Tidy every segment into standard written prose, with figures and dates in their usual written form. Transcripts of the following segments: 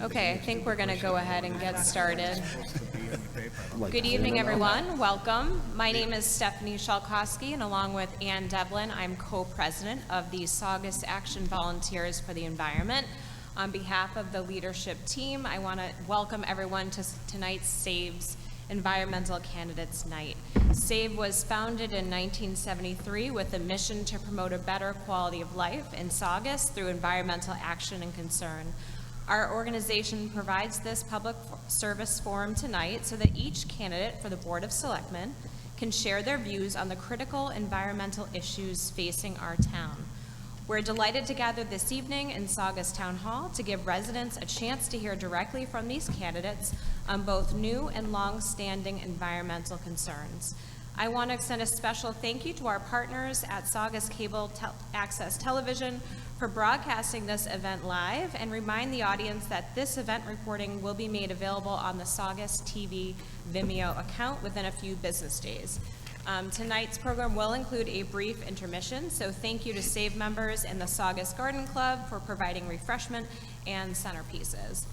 Okay, I think we're going to go ahead and get started. Good evening, everyone. Welcome. My name is Stephanie Shalkowski, and along with Ann Devlin, I'm co-president of the Saugus Action Volunteers for the Environment. On behalf of the leadership team, I want to welcome everyone to tonight's SAVE's Environmental Candidates Night. SAVE was founded in 1973 with a mission to promote a better quality of life in Saugus through environmental action and concern. Our organization provides this public service forum tonight so that each candidate for the Board of Selectmen can share their views on the critical environmental issues facing our town. We're delighted to gather this evening in Saugus Town Hall to give residents a chance to hear directly from these candidates on both new and long-standing environmental concerns. I want to extend a special thank you to our partners at Saugus Cable Access Television for broadcasting this event live, and remind the audience that this event recording will be made available on the Saugus TV Vimeo account within a few business days. Tonight's program will include a brief intermission, so thank you to SAVE members and the Saugus Garden Club for providing refreshment and centerpieces.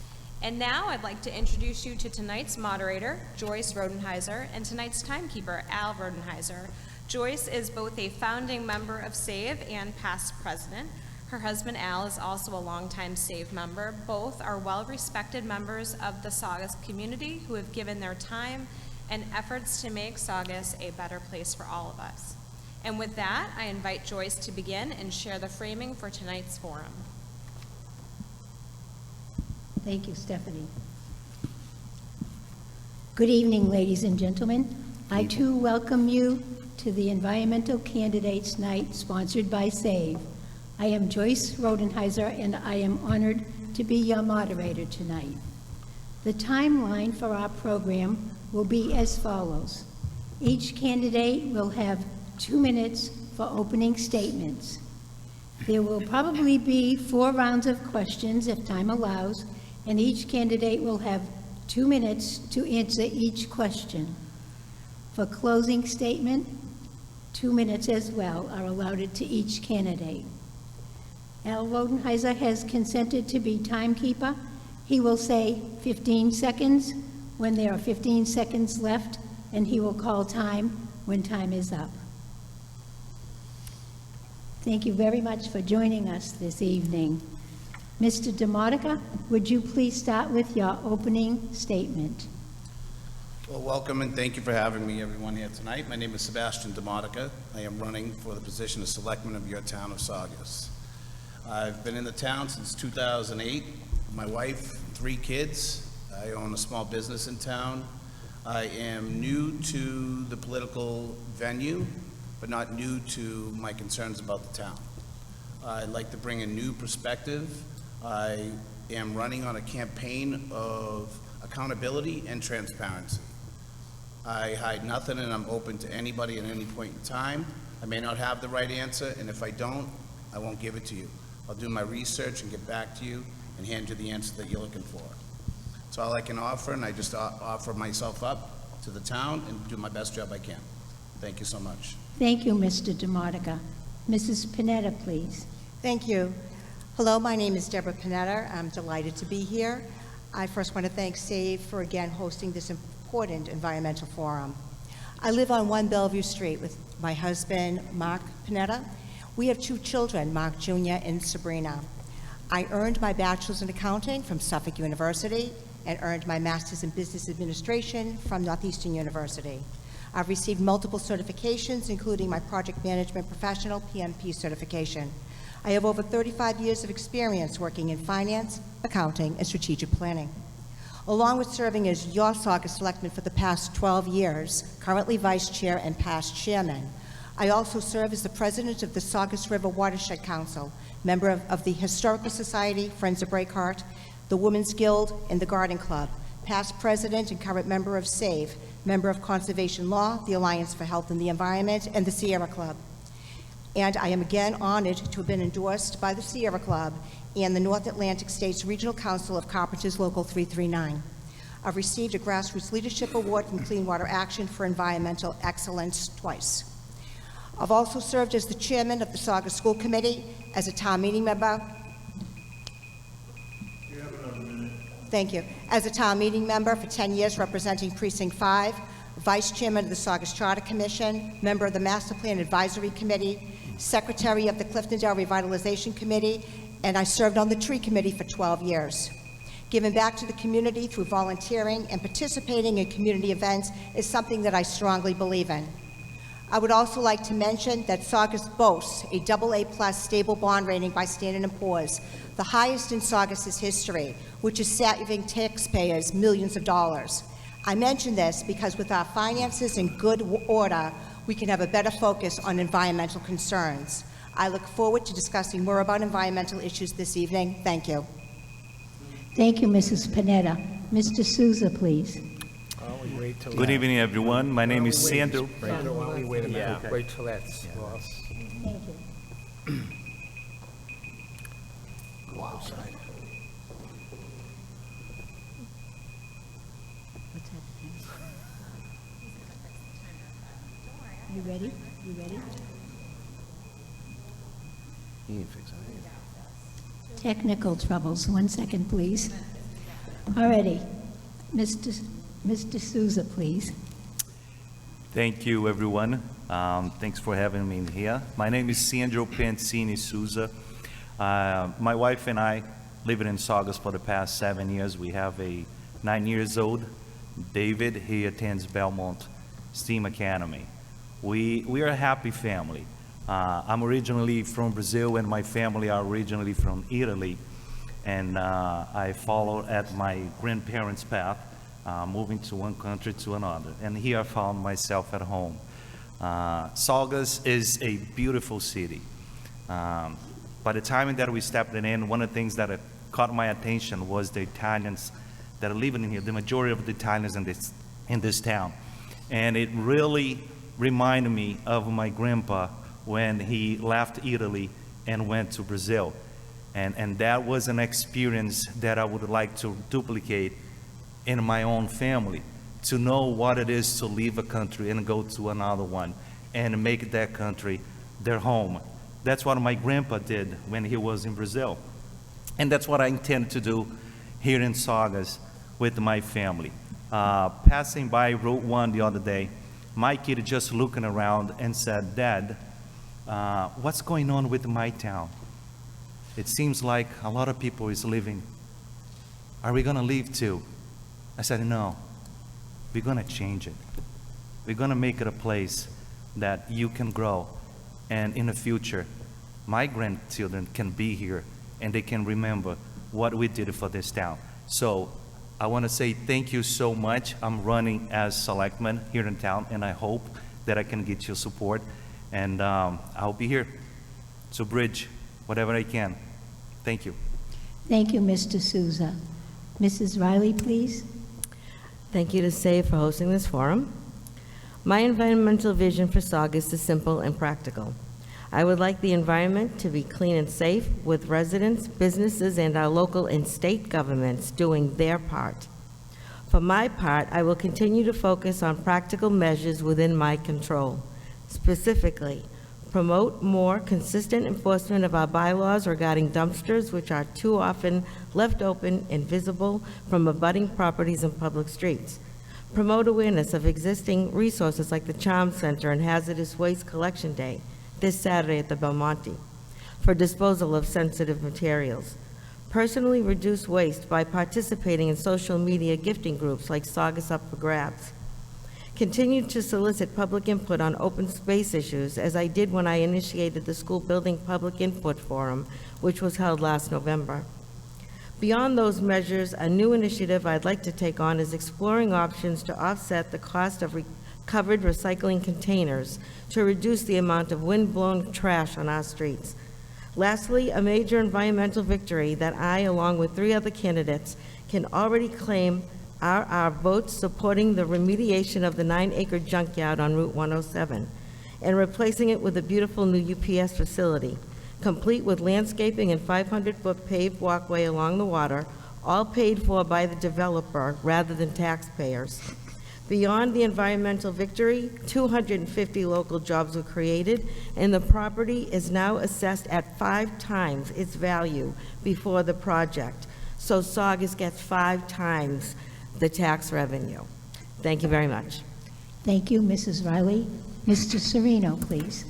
And now I'd like to introduce you to tonight's moderator, Joyce Rodenheiser, and tonight's timekeeper, Al Rodenheiser. Joyce is both a founding member of SAVE and past president. Her husband, Al, is also a longtime SAVE member. Both are well-respected members of the Saugus community who have given their time and efforts to make Saugus a better place for all of us. And with that, I invite Joyce to begin and share the framing for tonight's forum. Thank you, Stephanie. Good evening, ladies and gentlemen. I too welcome you to the Environmental Candidates Night sponsored by SAVE. I am Joyce Rodenheiser, and I am honored to be your moderator tonight. The timeline for our program will be as follows. Each candidate will have 2 minutes for opening statements. There will probably be 4 rounds of questions if time allows, and each candidate will have 2 minutes to answer each question. For closing statement, 2 minutes as well are allotted to each candidate. Al Rodenheiser has consented to be timekeeper. He will say 15 seconds when there are 15 seconds left, and he will call time when time is up. Thank you very much for joining us this evening. Mr. DeModica, would you please start with your opening statement? Well, welcome and thank you for having me, everyone, here tonight. My name is Sebastian DeModica. I am running for the position of Selectman of your town of Saugus. I've been in the town since 2008. My wife, 3 kids. I own a small business in town. I am new to the political venue, but not new to my concerns about the town. I'd like to bring a new perspective. I am running on a campaign of accountability and transparency. I hide nothing, and I'm open to anybody at any point in time. I may not have the right answer, and if I don't, I won't give it to you. I'll do my research and get back to you and hand you the answer that you're looking for. That's all I can offer, and I just offer myself up to the town and do my best job I can. Thank you so much. Thank you, Mr. DeModica. Mrs. Panetta, please. Thank you. Hello, my name is Deborah Panetta. I'm delighted to be here. I first want to thank SAVE for again hosting this important environmental forum. I live on 1 Bellevue Street with my husband, Mark Panetta. We have 2 children, Mark Jr. and Sabrina. I earned my bachelor's in accounting from Suffolk University and earned my master's in business administration from Northeastern University. I've received multiple certifications, including my project management professional PMP certification. I have over 35 years of experience working in finance, accounting, and strategic planning. Along with serving as your Saugus Selectman for the past 12 years, currently Vice Chair and past Chairman, I also serve as the President of the Saugus River Watershed Council, member of the Historical Society, Friends of Breakheart, the Women's Guild, and the Garden Club, past President and current member of SAVE, member of Conservation Law, the Alliance for Health and the Environment, and the Sierra Club. And I am again honored to have been endorsed by the Sierra Club and the North Atlantic States Regional Council of Carpenters Local 339. I've received a Grassroots Leadership Award from Clean Water Action for environmental excellence twice. I've also served as the chairman of the Saugus School Committee, as a town meeting member. You have another minute. Thank you. As a town meeting member for 10 years representing Precinct 5, Vice Chairman of the Saugus Charter Commission, member of the Master Plan Advisory Committee, Secretary of the Cliftondale Revitalization Committee, and I served on the Tree Committee for 12 years. Giving back to the community through volunteering and participating in community events is something that I strongly believe in. I would also like to mention that Saugus boasts a AA+ stable bond rating by Standard & Poor's, the highest in Saugus's history, which is saving taxpayers millions of dollars. I mention this because with our finances in good order, we can have a better focus on environmental concerns. I look forward to discussing more about environmental issues this evening. Thank you. Thank you, Mrs. Panetta. Mr. Souza, please. Good evening, everyone. My name is Sandro. Why don't we wait a minute? Wait till that's lost. Thank you. Go outside. You ready? You ready? He ain't fixing it. Technical troubles. 1 second, please. Already. Mr. Souza, please. Thank you, everyone. Thanks for having me here. My name is Sandro Pancini Souza. My wife and I live in Saugus for the past 7 years. We have a 9-year-old, David. He attends Belmont STEAM Academy. We are a happy family. I'm originally from Brazil, and my family are originally from Italy. And I followed at my grandparents' path, moving to one country to another. And here I found myself at home. Saugus is a beautiful city. By the time that we stepped in, one of the things that caught my attention was the Italians that are living in here, the majority of the Italians in this town. And it really reminded me of my grandpa when he left Italy and went to Brazil. And that was an experience that I would like to duplicate in my own family, to know what it is to leave a country and go to another one and make that country their home. That's what my grandpa did when he was in Brazil. And that's what I intend to do here in Saugus with my family. Passing by Route 1 the other day, my kid just looking around and said, "Dad, what's going on with my town? It seems like a lot of people is leaving. Are we gonna leave too?" I said, "No, we're gonna change it. We're gonna make it a place that you can grow. And in the future, my grandchildren can be here and they can remember what we did for this town." So I wanna say thank you so much. I'm running as selectman here in town, and I hope that I can get your support. And I'll be here to bridge whatever I can. Thank you. Thank you, Mr. Souza. Mrs. Riley, please. Thank you to SAVE for hosting this forum. My environmental vision for Saugus is simple and practical. I would like the environment to be clean and safe, with residents, businesses, and our local and state governments doing their part. For my part, I will continue to focus on practical measures within my control. Specifically, promote more consistent enforcement of our bylaws regarding dumpsters, which are too often left open and visible from abutting properties and public streets. Promote awareness of existing resources like the Charm Center and Hazardous Waste Collection Day this Saturday at the Belmonte for disposal of sensitive materials. Personally reduce waste by participating in social media gifting groups like Saugus Up for Grabs. Continue to solicit public input on open space issues, as I did when I initiated the School Building Public Input Forum, which was held last November. Beyond those measures, a new initiative I'd like to take on is exploring options to offset the cost of covered recycling containers to reduce the amount of wind-blown trash on our streets. Lastly, a major environmental victory that I, along with 3 other candidates, can already claim are our votes supporting the remediation of the 9-acre junkyard on Route 107 and replacing it with a beautiful new UPS facility, complete with landscaping and 500-foot paved walkway along the water, all paid for by the developer rather than taxpayers. Beyond the environmental victory, 250 local jobs were created, and the property is now assessed at 5 times its value before the project. so Saugus gets 5 times the tax revenue. Thank you very much. Thank you, Mrs. Riley. Mr. Sereno, please.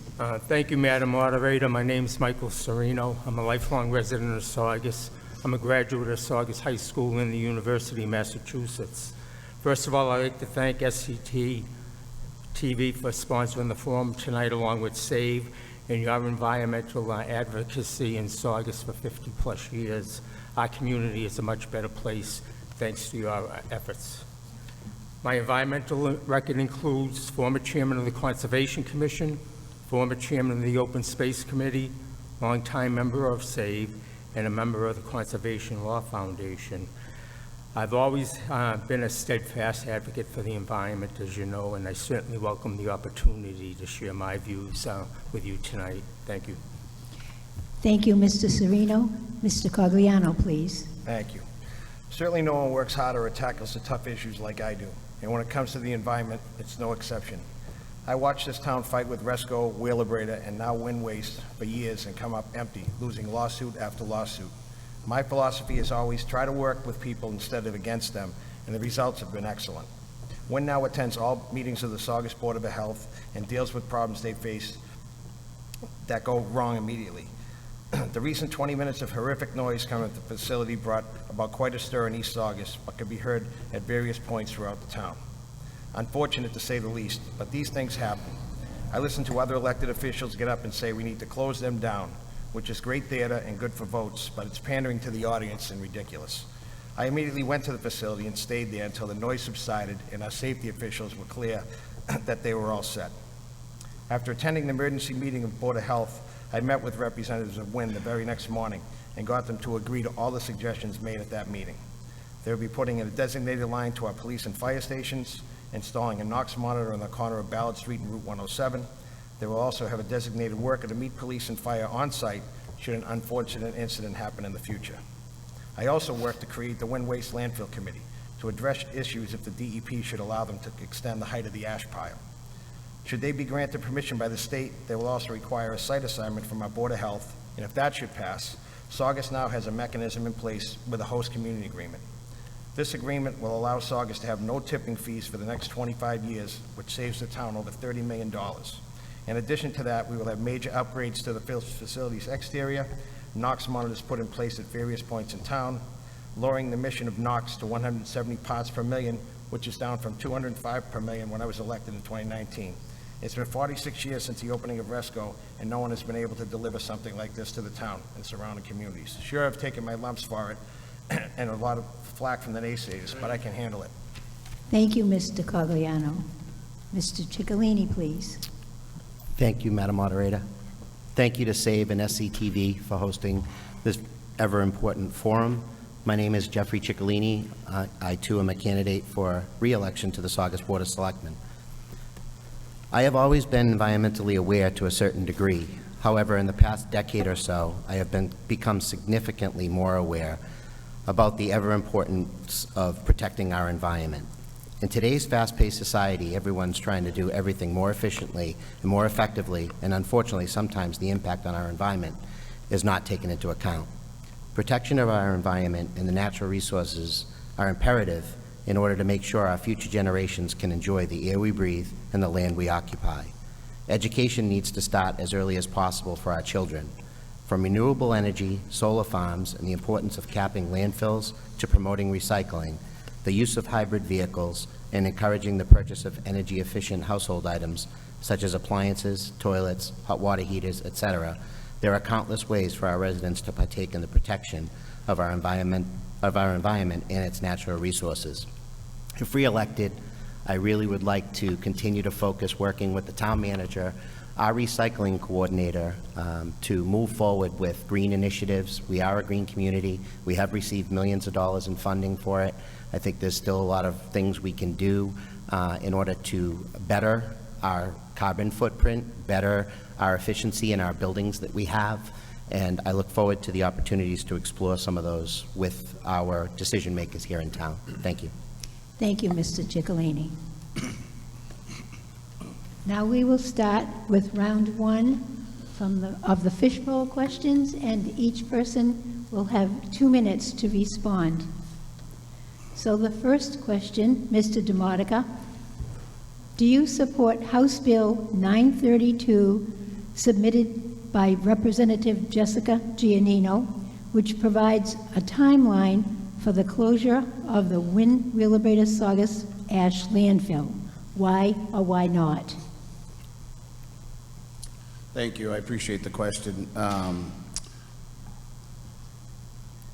Thank you, Madam Moderator. My name's Michael Sereno. I'm a lifelong resident of Saugus. I'm a graduate of Saugus High School and the University of Massachusetts. First of all, I'd like to thank SCT TV for sponsoring the forum tonight, along with SAVE and your environmental advocacy in Saugus for 50-plus years. Our community is a much better place thanks to your efforts. My environmental record includes former chairman of the Conservation Commission, former chairman of the Open Space Committee, longtime member of SAVE, and a member of the Conservation Law Foundation. I've always been a steadfast advocate for the environment, as you know, and I certainly welcome the opportunity to share my views with you tonight. Thank you. Thank you, Mr. Sereno. Mr. Cogliano, please. Thank you. Certainly no one works harder or tackles the tough issues like I do. And when it comes to the environment, it's no exception. I watched this town fight with Resco, Wheelabrator, and now Wind Waste for years and come up empty, losing lawsuit after lawsuit. My philosophy is always try to work with people instead of against them, and the results have been excellent. Wind now attends all meetings of the Saugus Board of Health and deals with problems they face that go wrong immediately. The recent 20 minutes of horrific noise coming at the facility brought about quite a stir in East Saugus, but could be heard at various points throughout the town. Unfortunate to say the least, but these things happen. I listen to other elected officials get up and say we need to close them down, which is great theater and good for votes, but it's pandering to the audience and ridiculous. I immediately went to the facility and stayed there until the noise subsided and our safety officials were clear that they were all set. After attending the emergency meeting of Board of Health, I met with representatives of WIN the very next morning and got them to agree to all the suggestions made at that meeting. They will be putting in a designated line to our police and fire stations, installing a Knox monitor on the corner of Ballard Street and Route 107. They will also have a designated worker to meet police and fire on site should an unfortunate incident happen in the future. I also worked to create the Wind Waste Landfill Committee to address issues if the DEP should allow them to extend the height of the ash pile. Should they be granted permission by the state, they will also require a site assignment from our Board of Health, and if that should pass, Saugus now has a mechanism in place with a host community agreement. This agreement will allow Saugus to have no tipping fees for the next 25 years, which saves the town over $30 million. In addition to that, we will have major upgrades to the facility's exterior, NOx monitors put in place at various points in town, lowering the emission of NOx to 170 parts per million, which is down from 205 per million when I was elected in 2019. It's been 46 years since the opening of Resco, and no one has been able to deliver something like this to the town and surrounding communities. Sure, I've taken my lumps for it, and a lot of flack from the naysayers, but I can handle it. Thank you, Mr. Cogliano. Mr. Ciccolini, please. Thank you, Madam Moderator. Thank you to SAVE and SCTV for hosting this ever-important forum. My name is Jeffrey Ciccolini. I, too, am a candidate for re-election to the Saugus Board of Selectmen. I have always been environmentally aware to a certain degree. However, in the past decade or so, I have become significantly more aware about the ever-importance of protecting our environment. In today's fast-paced society, everyone's trying to do everything more efficiently and more effectively, and unfortunately, sometimes the impact on our environment is not taken into account. Protection of our environment and the natural resources are imperative in order to make sure our future generations can enjoy the air we breathe and the land we occupy. Education needs to start as early as possible for our children. From renewable energy, solar farms, and the importance of capping landfills to promoting recycling, the use of hybrid vehicles, and encouraging the purchase of energy-efficient household items such as appliances, toilets, hot water heaters, etc., there are countless ways for our residents to partake in the protection of our environment and its natural resources. If re-elected, I really would like to continue to focus working with the town manager, our recycling coordinator, to move forward with green initiatives. We are a green community. We have received millions of dollars in funding for it. I think there's still a lot of things we can do in order to better our carbon footprint, better our efficiency in our buildings that we have, and I look forward to the opportunities to explore some of those with our decision makers here in town. Thank you. Thank you, Mr. Ciccolini. Now we will start with round one of the fishbowl questions, and each person will have 2 minutes to respond. So the first question, Mr. Demotica, do you support House Bill 932 submitted by Representative Jessica Giannino, which provides a timeline for the closure of the Win-Wheelabrator Saugus ash landfill? Why or why not? Thank you. I appreciate the question.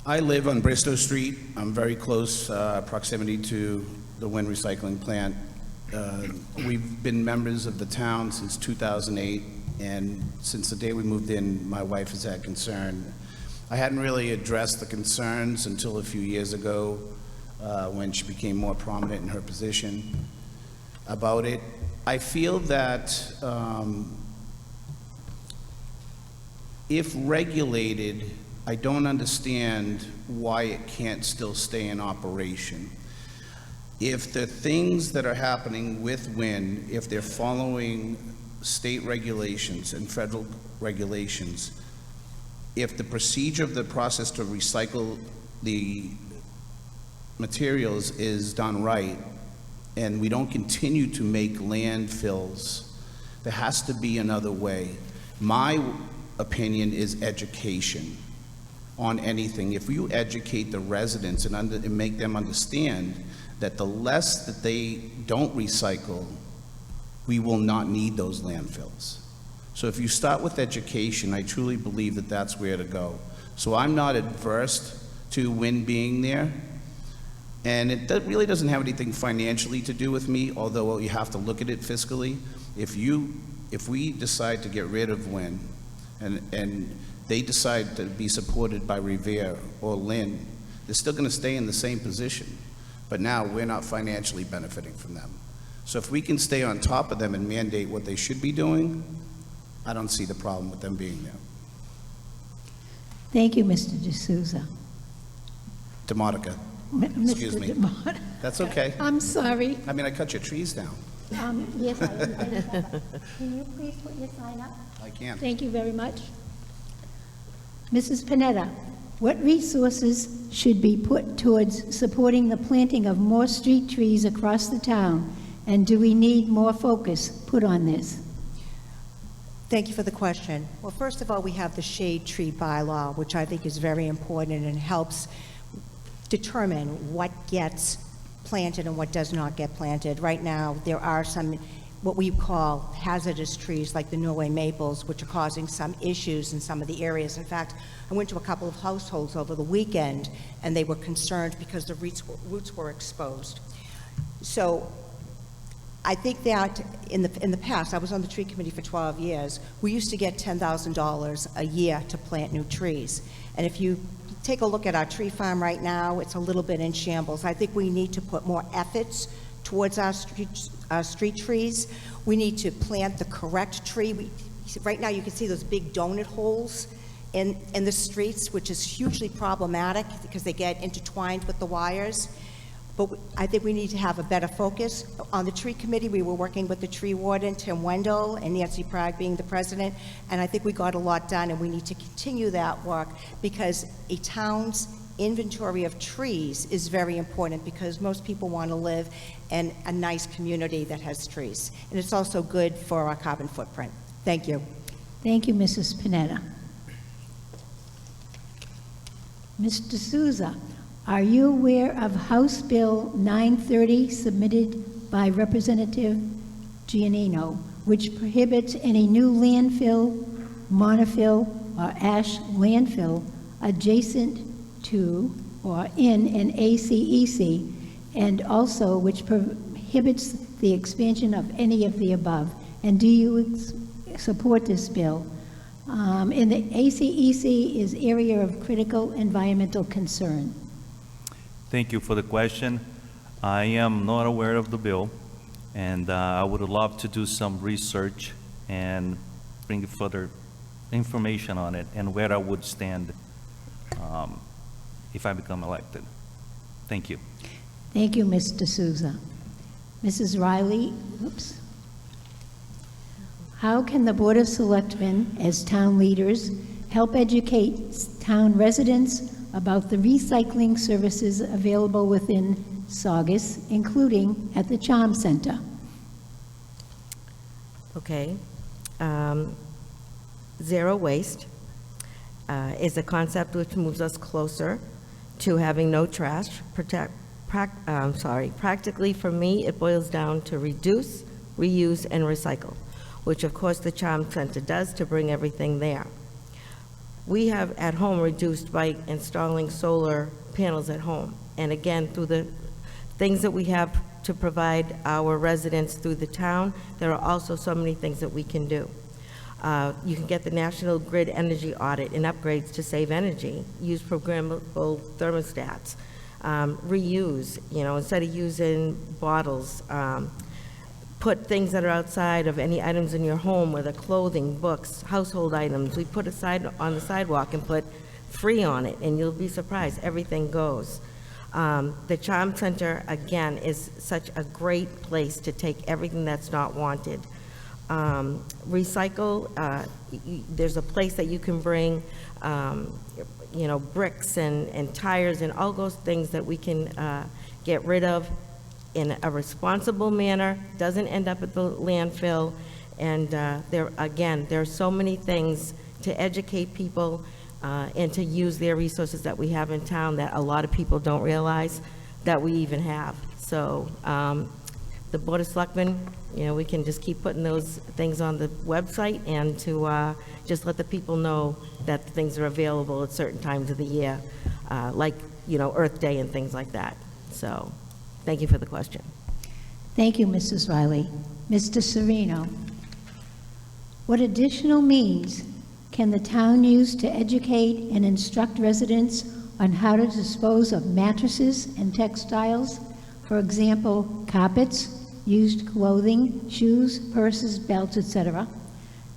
I live on Bristow Street. I'm very close proximity to the wind recycling plant. We've been members of the town since 2008, and since the day we moved in, my wife has had concern. I hadn't really addressed the concerns until a few years ago when she became more prominent in her position about it. I feel that if regulated, I don't understand why it can't still stay in operation. If the things that are happening with wind, if they're following state regulations and federal regulations, if the procedure of the process to recycle the materials is done right, and we don't continue to make landfills, there has to be another way. My opinion is education on anything. If you educate the residents and make them understand that the less that they don't recycle, we will not need those landfills. So if you start with education, I truly believe that that's where to go. So I'm not adverse to wind being there, and it really doesn't have anything financially to do with me, although you have to look at it fiscally. If we decide to get rid of wind, and they decide to be supported by Revere or Lynn, they're still going to stay in the same position. But now we're not financially benefiting from them. So if we can stay on top of them and mandate what they should be doing, I don't see the problem with them being there. Thank you, Mr. D'Souza. Demotica. Excuse me. Demotica. That's okay. I'm sorry. I mean, I cut your trees down. Yes, I am. Can you please put your sign up? I can. Thank you very much. Mrs. Panetta, what resources should be put towards supporting the planting of more street trees across the town? And do we need more focus put on this? Thank you for the question. Well, first of all, we have the shade tree bylaw, which I think is very important and helps determine what gets planted and what does not get planted. Right now, there are some what we call hazardous trees like the Norway maples, which are causing some issues in some of the areas. In fact, I went to a couple of households over the weekend, and they were concerned because the roots were exposed. So I think that in the past, I was on the tree committee for 12 years, we used to get $10,000 a year to plant new trees. And if you take a look at our tree farm right now, it's a little bit in shambles. I think we need to put more efforts towards our street trees. We need to plant the correct tree. Right now you can see those big donut holes in the streets, which is hugely problematic because they get intertwined with the wires. But I think we need to have a better focus. On the tree committee, we were working with the tree warden, Tim Wendell, and Nancy Prague being the president, and I think we got a lot done, and we need to continue that work because a town's inventory of trees is very important because most people want to live in a nice community that has trees. And it's also good for our carbon footprint. Thank you. Thank you, Mrs. Panetta. Mr. Souza, are you aware of House Bill 930 submitted by Representative Giannino, which prohibits any new landfill, monofill, or ash landfill adjacent to or in an ACEC, and also which prohibits the expansion of any of the above? And do you support this bill? And the ACEC is area of critical environmental concern. Thank you for the question. I am not aware of the bill, and I would love to do some research and bring further information on it and where I would stand if I become elected. Thank you. Thank you, Mr. Souza. Mrs. Riley, oops. How can the Board of Selectmen, as town leaders, help educate town residents about the recycling services available within Saugus, including at the Charm Center. Okay. Zero waste is a concept which moves us closer to having no trash. Practically for me, it boils down to reduce, reuse, and recycle, which of course the Charm Center does to bring everything there. We have at home reduced by installing solar panels at home. And again, through the things that we have to provide our residents through the town, there are also so many things that we can do. You can get the National Grid Energy Audit and upgrades to save energy, use programmable thermostats, reuse, instead of using bottles, put things that are outside of any items in your home, whether clothing, books, household items. We put aside on the sidewalk and put free on it, and you'll be surprised, everything goes. The Charm Center, again, is such a great place to take everything that's not wanted. Recycle, there's a place that you can bring, bricks and tires and all those things that we can get rid of in a responsible manner, doesn't end up at the landfill. And there are so many things to educate people and to use their resources that we have in town that a lot of people don't realize that we even have. So the Board of Selectmen, we can just keep putting those things on the website and to just let the people know that the things are available at certain times of the year, like, Earth Day and things like that. So thank you for the question. Thank you, Mrs. Riley. Mr. Serino, what additional means can the town use to educate and instruct residents on how to dispose of mattresses and textiles? For example, carpets, used clothing, shoes, purses, belts, etc.,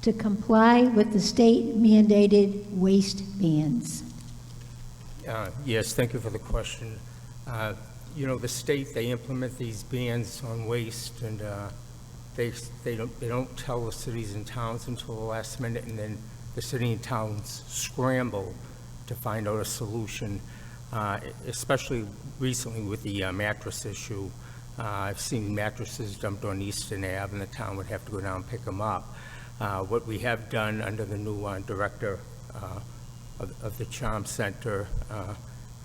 to comply with the state-mandated waste bans? Yes, thank you for the question. The state, they implement these bans on waste, and they don't tell the cities and towns until the last minute, and then the city and towns scramble to find out a solution, especially recently with the mattress issue. I've seen mattresses dumped on Eastern Ave, and the town would have to go down and pick them up. What we have done under the new director of the Charm Center,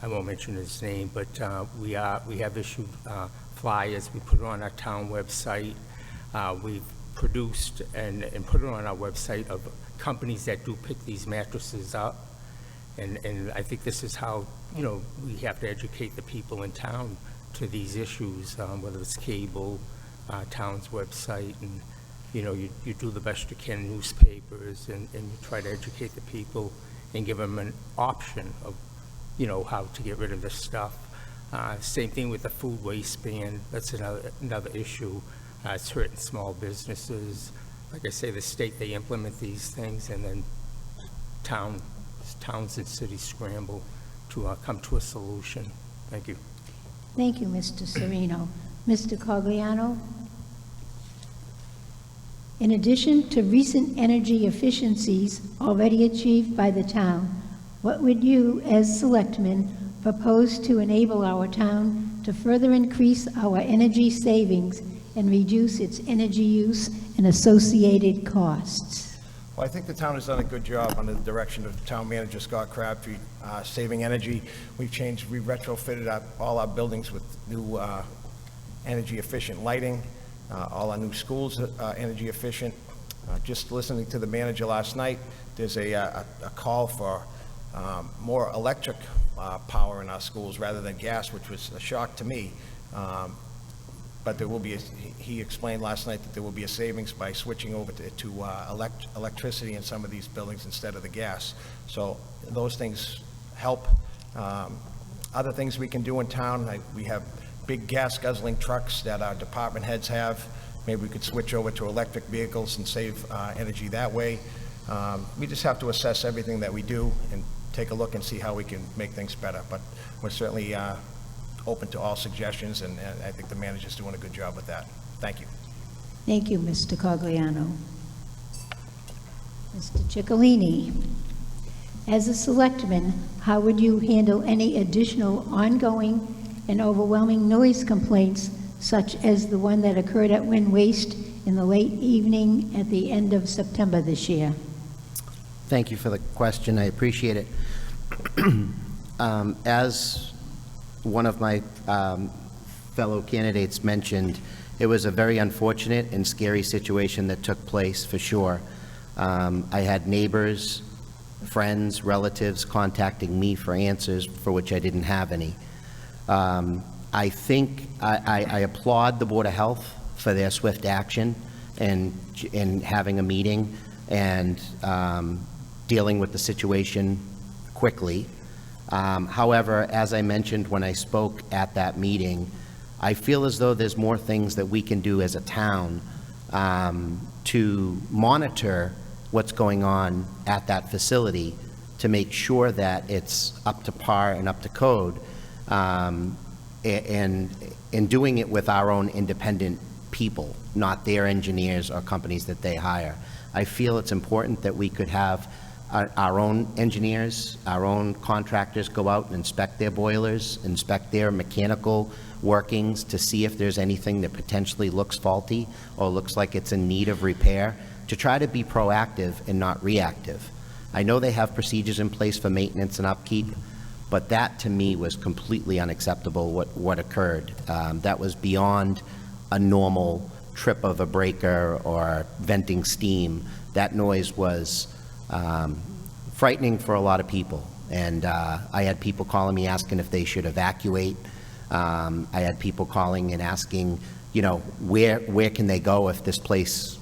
I won't mention his name, but we have issued flyers. We put it on our town website. We've produced and put it on our website of companies that do pick these mattresses up. And I think this is how, we have to educate the people in town to these issues, whether it's cable, town's website, and, you do the best you can, newspapers, and you try to educate the people and give them an option of, how to get rid of this stuff. Same thing with the food waste ban. That's another issue. It's hurting small businesses. Like I say, the state, they implement these things, and then towns and cities scramble to come to a solution. Thank you. Thank you, Mr. Serino. Mr. Cogliano? In addition to recent energy efficiencies already achieved by the town, what would you, as selectmen, propose to enable our town to further increase our energy savings and reduce its energy use and associated costs? Well, I think the town has done a good job under the direction of Town Manager Scott Crabtree, saving energy. We retrofitted all our buildings with new energy efficient lighting. All our new schools are energy efficient. Just listening to the manager last night, there's a call for more electric power in our schools rather than gas, which was a shock to me. But there will be, he explained last night that there will be a savings by switching over to electricity in some of these buildings instead of the gas. So those things help. Other things we can do in town, we have big gas guzzling trucks that our department heads have. Maybe we could switch over to electric vehicles and save energy that way. We just have to assess everything that we do and take a look and see how we can make things better. But we're certainly open to all suggestions, and I think the manager's doing a good job with that. Thank you. Thank you, Mr. Cogliano. Mr. Ciccolini, as a selectman, how would you handle any additional ongoing and overwhelming noise complaints, such as the one that occurred at Wind Waste in the late evening at the end of September this year? Thank you for the question. I appreciate it. As one of my fellow candidates mentioned, it was a very unfortunate and scary situation that took place, for sure. I had neighbors, friends, relatives contacting me for answers for which I didn't have any. I think I applaud the Board of Health for their swift action and having a meeting and dealing with the situation quickly. However, as I mentioned when I spoke at that meeting, I feel as though there's more things that we can do as a town to monitor what's going on at that facility to make sure that it's up to par and up to code, and doing it with our own independent people, not their engineers or companies that they hire. I feel it's important that we could have our own engineers, our own contractors go out and inspect their boilers, inspect their mechanical workings to see if there's anything that potentially looks faulty or looks like it's in need of repair, to try to be proactive and not reactive. I know they have procedures in place for maintenance and upkeep, but that to me was completely unacceptable what occurred. That was beyond a normal trip of a breaker or venting steam. That noise was frightening for a lot of people. And I had people calling me asking if they should evacuate. I had people calling and asking, you know, where can they go if this place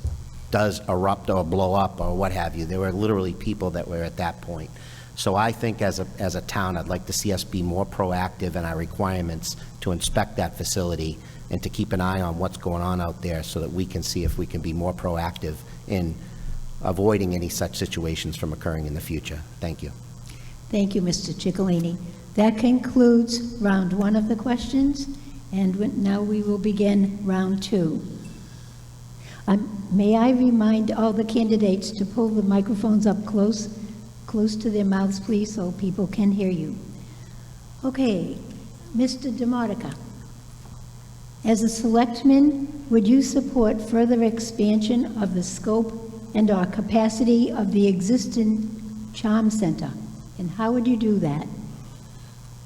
does erupt or blow up or what have you. There were literally people that were at that point. So I think as a town, I'd like to see us be more proactive in our requirements to inspect that facility and to keep an eye on what's going on out there so that we can see if we can be more proactive in avoiding any such situations from occurring in the future. Thank you. Thank you, Mr. Ciccolini. That concludes round one of the questions, and now we will begin round two. May I remind all the candidates to pull the microphones up close to their mouths, please, so people can hear you. Okay, Mr. DeModica, as a selectman, would you support further expansion of the scope and/or capacity of the existing Charm Center? And how would you do that?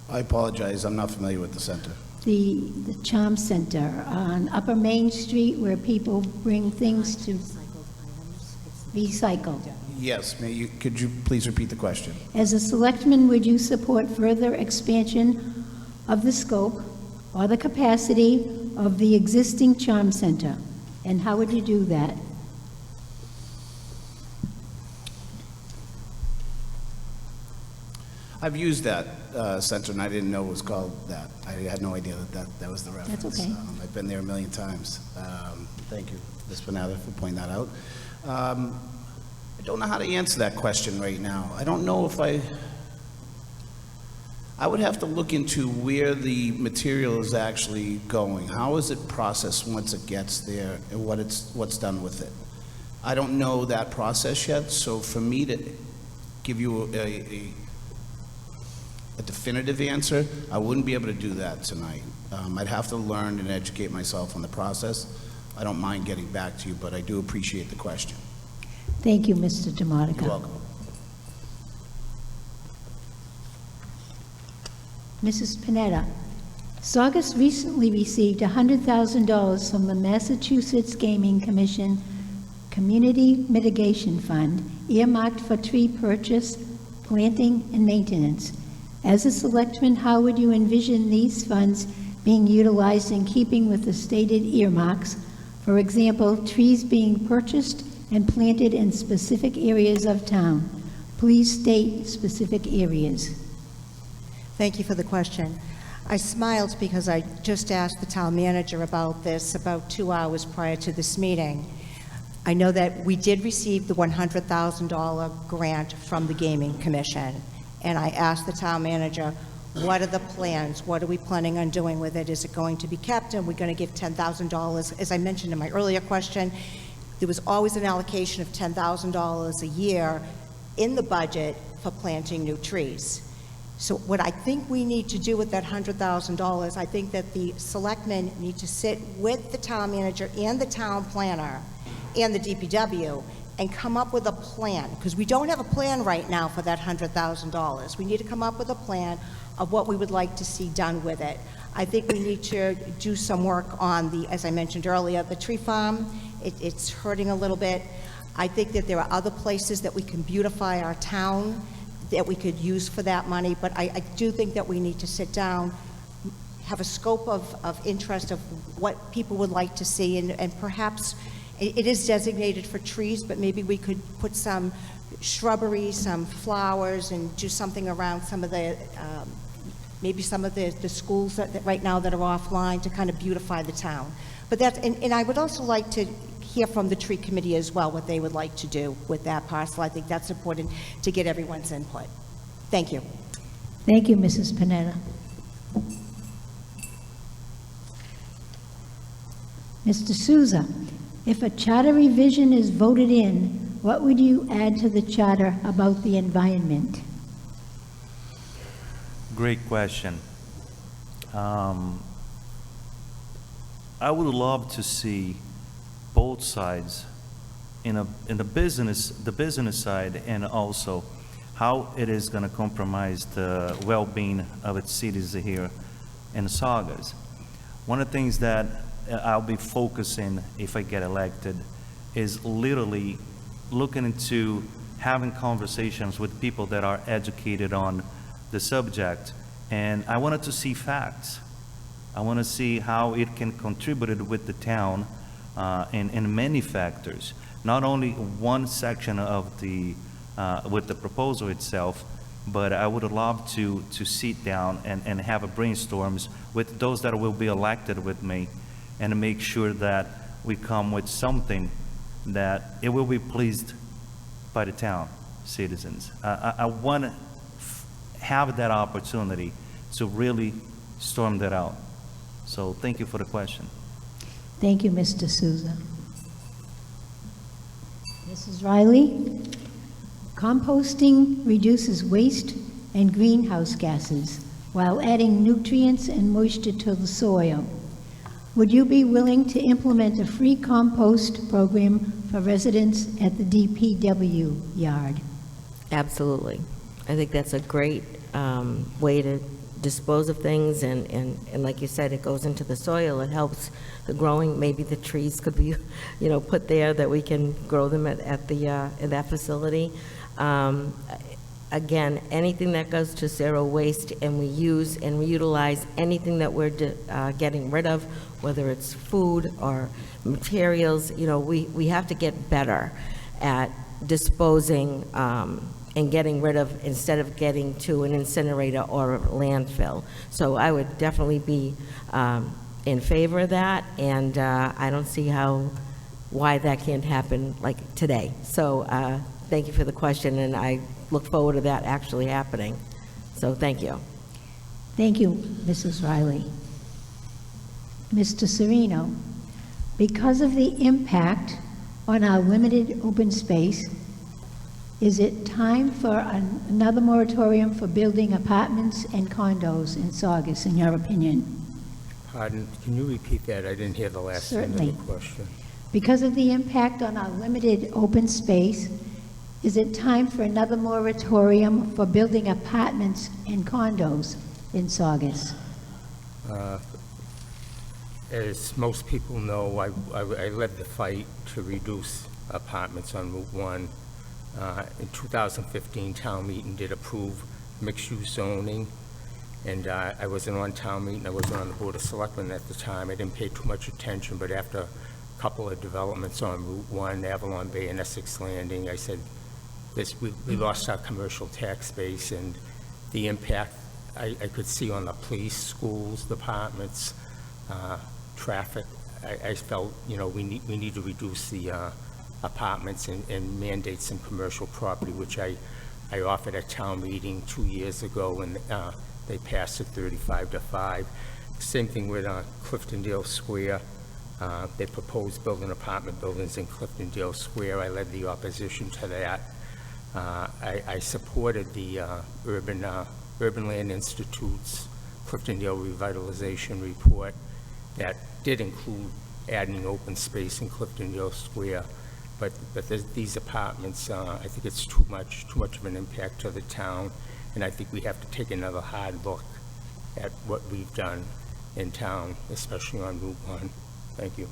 I apologize, I'm not familiar with the center. The Charm Center on Upper Main Street, where people bring things to recycle. Yes, could you please repeat the question? As a selectman, would you support further expansion of the scope or the capacity of the existing Charm Center? And how would you do that? I've used that center, and I didn't know it was called that. I had no idea that was the reference. That's okay. I've been there a million times. Thank you, Ms. Panetta, for pointing that out. I don't know how to answer that question right now. I don't know if I would have to look into where the material is actually going. How is it processed once it gets there, and what's done with it? I don't know that process yet, so for me to give you a definitive answer, I wouldn't be able to do that tonight. I'd have to learn and educate myself on the process. I don't mind getting back to you, but I do appreciate the question. Thank you, Mr. DeModica. You're welcome. Mrs. Panetta, Saugus recently received $100,000 from the Massachusetts Gaming Commission Community Mitigation Fund, earmarked for tree purchase, planting, and maintenance. As a selectman, how would you envision these funds being utilized in keeping with the stated earmarks? For example, trees being purchased and planted in specific areas of town. Please state specific areas. Thank you for the question. I smiled because I just asked the town manager about this about 2 hours prior to this meeting. I know that we did receive the $100,000 grant from the Gaming Commission, and I asked the town manager, what are the plans? What are we planning on doing with it? Is it going to be kept? And we're going to give $10,000. As I mentioned in my earlier question, there was always an allocation of $10,000 a year in the budget for planting new trees. So what I think we need to do with that $100,000, I think that the selectmen need to sit with the town manager and the town planner and the DPW and come up with a plan, because we don't have a plan right now for that $100,000. We need to come up with a plan of what we would like to see done with it. I think we need to do some work on the, as I mentioned earlier, the tree farm. It's hurting a little bit. I think that there are other places that we can beautify our town that we could use for that money, but I do think that we need to sit down, have a scope of interest of what people would like to see, and perhaps it is designated for trees, but maybe we could put some shrubbery, some flowers, and do something around some of the, maybe some of the schools that right now that are offline to kind of beautify the town. But that's, and I would also like to hear from the tree committee as well, what they would like to do with that parcel. I think that's important to get everyone's input. Thank you. Thank you, Mrs. Panetta. Mr. Souza, if a charter revision is voted in, what would you add to the charter about the environment? Great question. I would love to see both sides in the business side, and also how it is going to compromise the well-being of its cities here in Saugus. One of the things that I'll be focusing if I get elected is literally looking into having conversations with people that are educated on the subject, and I wanted to see facts. I want to see how it can contribute with the town in many factors, not only one section of the with the proposal itself, but I would love to sit down and have a brainstorms with those that will be elected with me, and make sure that we come with something that it will be pleased by the town citizens. I want to have that opportunity to really storm that out. So thank you for the question. Thank you, Mr. Souza. Mrs. Riley, composting reduces waste and greenhouse gases while adding nutrients and moisture to the soil. Would you be willing to implement a free compost program for residents at the DPW yard? Absolutely. I think that's a great way to dispose of things, and like you said, it goes into the soil. It helps the growing. Maybe the trees could be, put there that we can grow them at that facility. Again, anything that goes to zero waste, and we use and reutilize anything that we're getting rid of, whether it's food or materials, we have to get better at disposing and getting rid of, instead of getting to an incinerator or a landfill. So I would definitely be in favor of that, and I don't see why that can't happen like today. So thank you for the question, and I look forward to that actually happening. So thank you. Thank you, Mrs. Riley. Mr. Serino, because of the impact on our limited open space, is it time for another moratorium for building apartments and condos in Saugus, in your opinion? Pardon, can you repeat that? I didn't hear the last end of Certainly. the question. Because of the impact on our limited open space, is it time for another moratorium for building apartments and condos in Saugus? As most people know, I led the fight to reduce apartments on Route 1. In 2015, town meeting did approve mixed-use zoning, and I wasn't on town meeting. I wasn't on the Board of Selectmen at the time. I didn't pay too much attention, but after a couple of developments on Route 1, Avalon Bay and Essex Landing, I said, we lost our commercial tax base, and the impact I could see on the police, schools, departments, traffic. I felt, we need to reduce the apartments and mandate some commercial property, which I offered at town meeting 2 years ago, and they passed it 35-5. Same thing with Cliftondale Square. They proposed building apartment buildings in Cliftondale Square. I led the opposition to that. I supported the urban Urban Land Institute's Cliftondale Revitalization Report that did include adding open space in Cliftondale Square. But these apartments, I think it's too much of an impact to the town, and I think we have to take another hard look at what we've done in town, especially on Route 1. Thank you.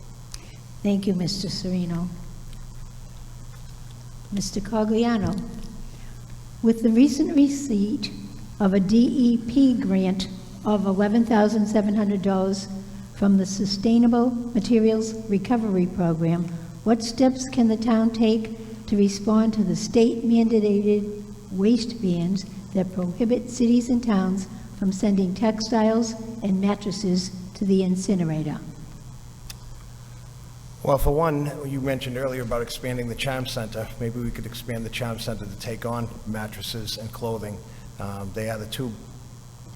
Thank you, Mr. Serino. Mr. Cogliano, with the recent receipt of a DEP grant of $11,700 from the Sustainable Materials Recovery Program, what steps can the town take to respond to the state-mandated waste bans that prohibit cities and towns from sending textiles and mattresses to the incinerator? Well, for one, you mentioned earlier about expanding the Charm Center. Maybe we could expand the Charm Center to take on mattresses and clothing. They are the two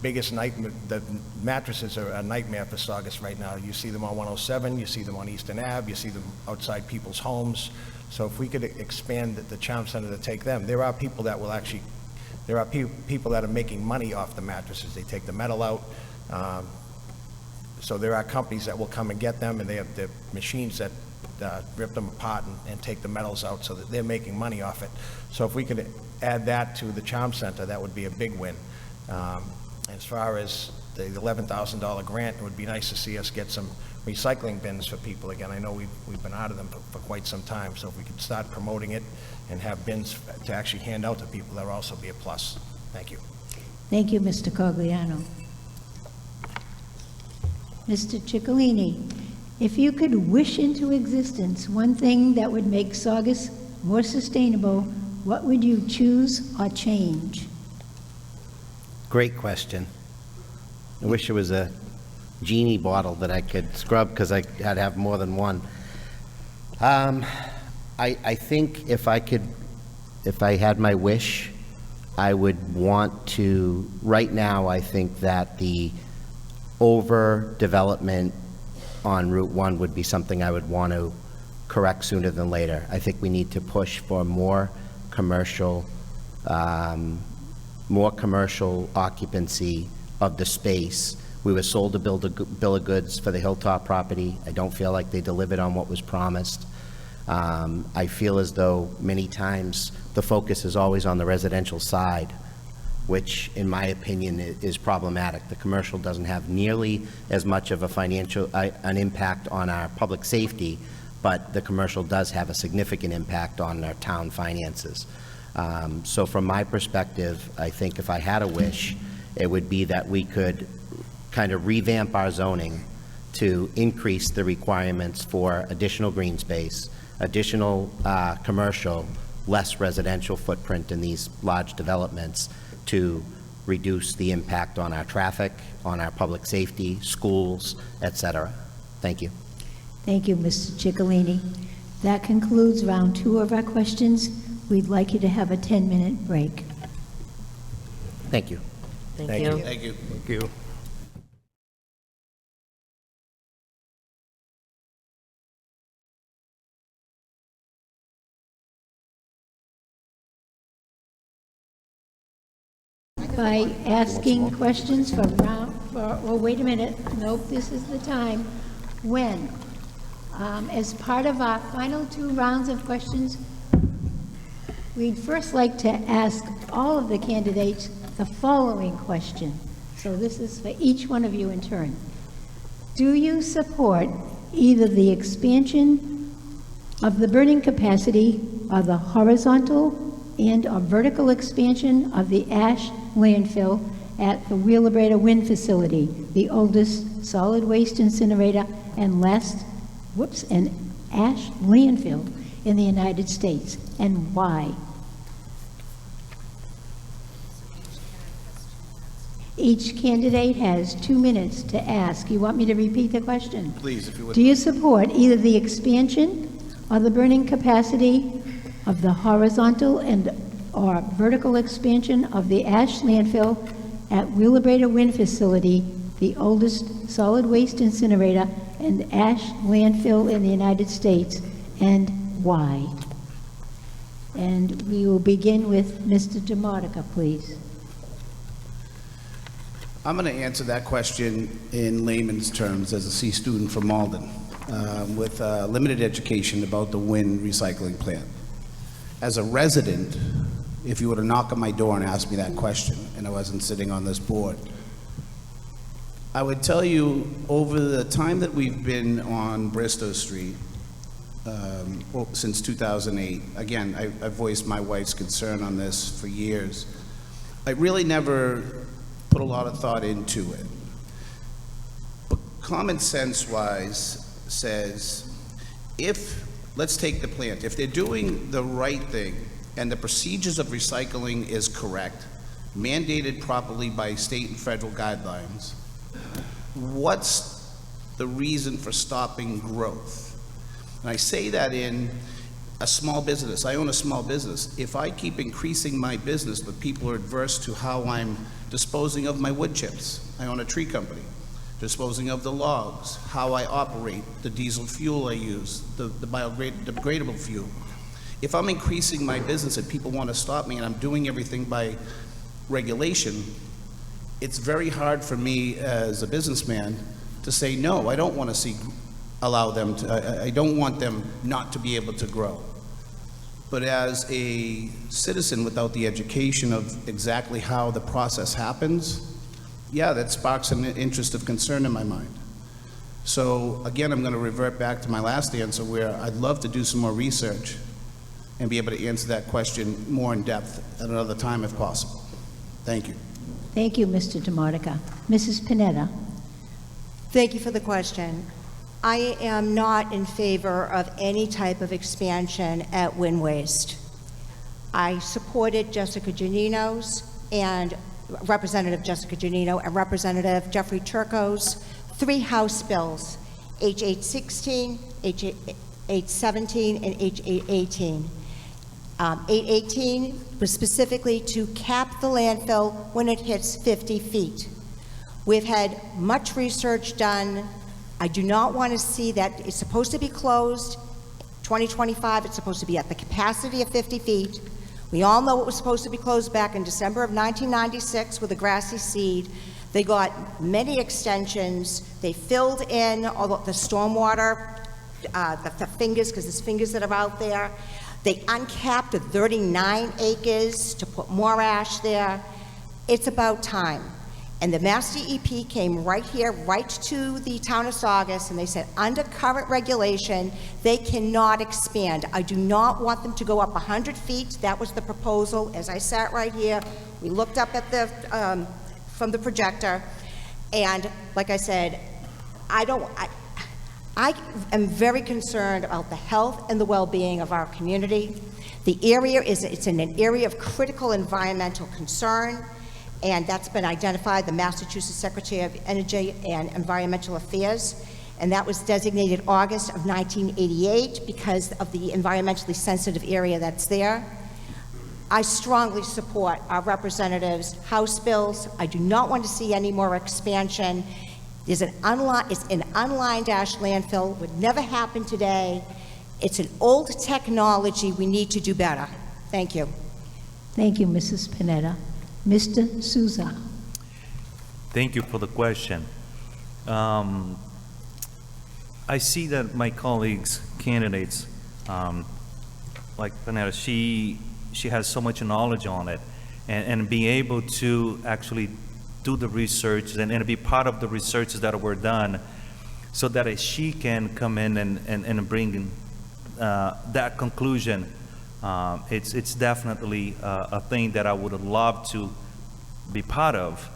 biggest nightmare. The mattresses are a nightmare for Saugus right now. You see them on 107, you see them on Eastern Ave, you see them outside people's homes. So if we could expand the Charm Center to take them, there are people that will actually, there are people that are making money off the mattresses. They take the metal out. So there are companies that will come and get them, and they have the machines that rip them apart and take the metals out, so that they're making money off it. So if we could add that to the Charm Center, that would be a big win. As far as the $11,000 grant, it would be nice to see us get some recycling bins for people again. I know we've been out of them for quite some time, so if we could start promoting it and have bins to actually hand out to people, that would also be a plus. Thank you. Thank you, Mr. Cogliano. Mr. Ciccolini, if you could wish into existence one thing that would make Saugus more sustainable, what would you choose or change? Great question. I wish there was a genie bottle that I could scrub, because I'd have more than one. I think if I had my wish, I would want to, right now, I think that the overdevelopment on Route 1 would be something I would want to correct sooner than later. I think we need to push for more commercial occupancy of the space. We were sold a bill of goods for the Hilltop property. I don't feel like they delivered on what was promised. I feel as though many times the focus is always on the residential side, which in my opinion is problematic. The commercial doesn't have nearly as much of an impact on our public safety, but the commercial does have a significant impact on our town finances. So from my perspective, I think if I had a wish, it would be that we could kind of revamp our zoning to increase the requirements for additional green space, additional commercial, less residential footprint in these large developments, to reduce the impact on our traffic, on our public safety, schools, etc. Thank you. Thank you, Mr. Ciccolini. That concludes round 2 of our questions. We'd like you to have a 10-minute break. Thank you. Thank you. Thank you. Thank you. By asking questions oh, wait a minute. Nope, this is the time. When? As part of our final 2 rounds of questions, we'd first like to ask all of the candidates the following question. So this is for each one of you in turn. Do you support either the expansion of the burning capacity of the horizontal and or vertical expansion of the ash landfill at the Wheelabrator Wind Facility, the oldest solid waste incinerator and an ash landfill in the United States, and why? Each candidate has 2 minutes to ask. You want me to repeat the question? Please, if you would. Do you support either the expansion or the burning capacity of the horizontal and or vertical expansion of the ash landfill at Wheelabrator Wind Facility, the oldest solid waste incinerator and ash landfill in the United States, and why? And we will begin with Mr. DeModica, please. I'm going to answer that question in layman's terms as a C student from Malden with limited education about the wind recycling plant. As a resident, if you were to knock on my door and ask me that question, and I wasn't sitting on this board, I would tell you over the time that we've been on Bristow Street, since 2008, again, I've voiced my wife's concern on this for years. I really never put a lot of thought into it. But common sense-wise says, let's take the plant, if they're doing the right thing and the procedures of recycling is correct, mandated properly by state and federal guidelines, what's the reason for stopping growth? And I say that in a small business. I own a small business. If I keep increasing my business, but people are adverse to how I'm disposing of my wood chips, I own a tree company, disposing of the logs, how I operate, the diesel fuel I use, the biodegradable fuel. If I'm increasing my business and people want to stop me and I'm doing everything by regulation, it's very hard for me as a businessman to say, no, I don't want to allow them to, I don't want them not to be able to grow. But as a citizen without the education of exactly how the process happens, yeah, that sparks an interest of concern in my mind. So again, I'm going to revert back to my last answer where I'd love to do some more research and be able to answer that question more in depth at another time if possible. Thank you. Thank you, Mr. DeModica. Mrs. Panetta. Thank you for the question. I am not in favor of any type of expansion at Wind Waste. I supported Jessica Giannino's and Representative Jessica Giannino and Representative Jeffrey Turco's 3 House bills, H.816, H.817, and H.818. 818 was specifically to cap the landfill when it hits 50 feet. We've had much research done. I do not want to see that. It's supposed to be closed 2025. It's supposed to be at the capacity of 50 feet. We all know it was supposed to be closed back in December of 1996 with a grassy seed. They got many extensions. They filled in all the stormwater, the fingers, because there's fingers that are out there. They uncapped the 39 acres to put more ash there. It's about time. And the Mass DEP came right here, right to the town of Saugus, and they said, under current regulation, they cannot expand. I do not want them to go up 100 feet. That was the proposal. As I sat right here, we looked up at the, from the projector, and like I said, I am very concerned about the health and the well-being of our community. The area it's in an area of critical environmental concern, and that's been identified, the Massachusetts Secretary of Energy and Environmental Affairs, and that was designated August of 1988 because of the environmentally sensitive area that's there. I strongly support our representatives' House bills. I do not want to see any more expansion. It's an unlined ash landfill, would never happen today. It's an old technology. We need to do better. Thank you. Thank you, Mrs. Panetta. Mr. Souza. Thank you for the question. I see that my colleagues, candidates, like Panetta, she has so much knowledge on it, and being able to actually do the research and be part of the research that were done so that she can come in and bring that conclusion. It's definitely a thing that I would love to be part of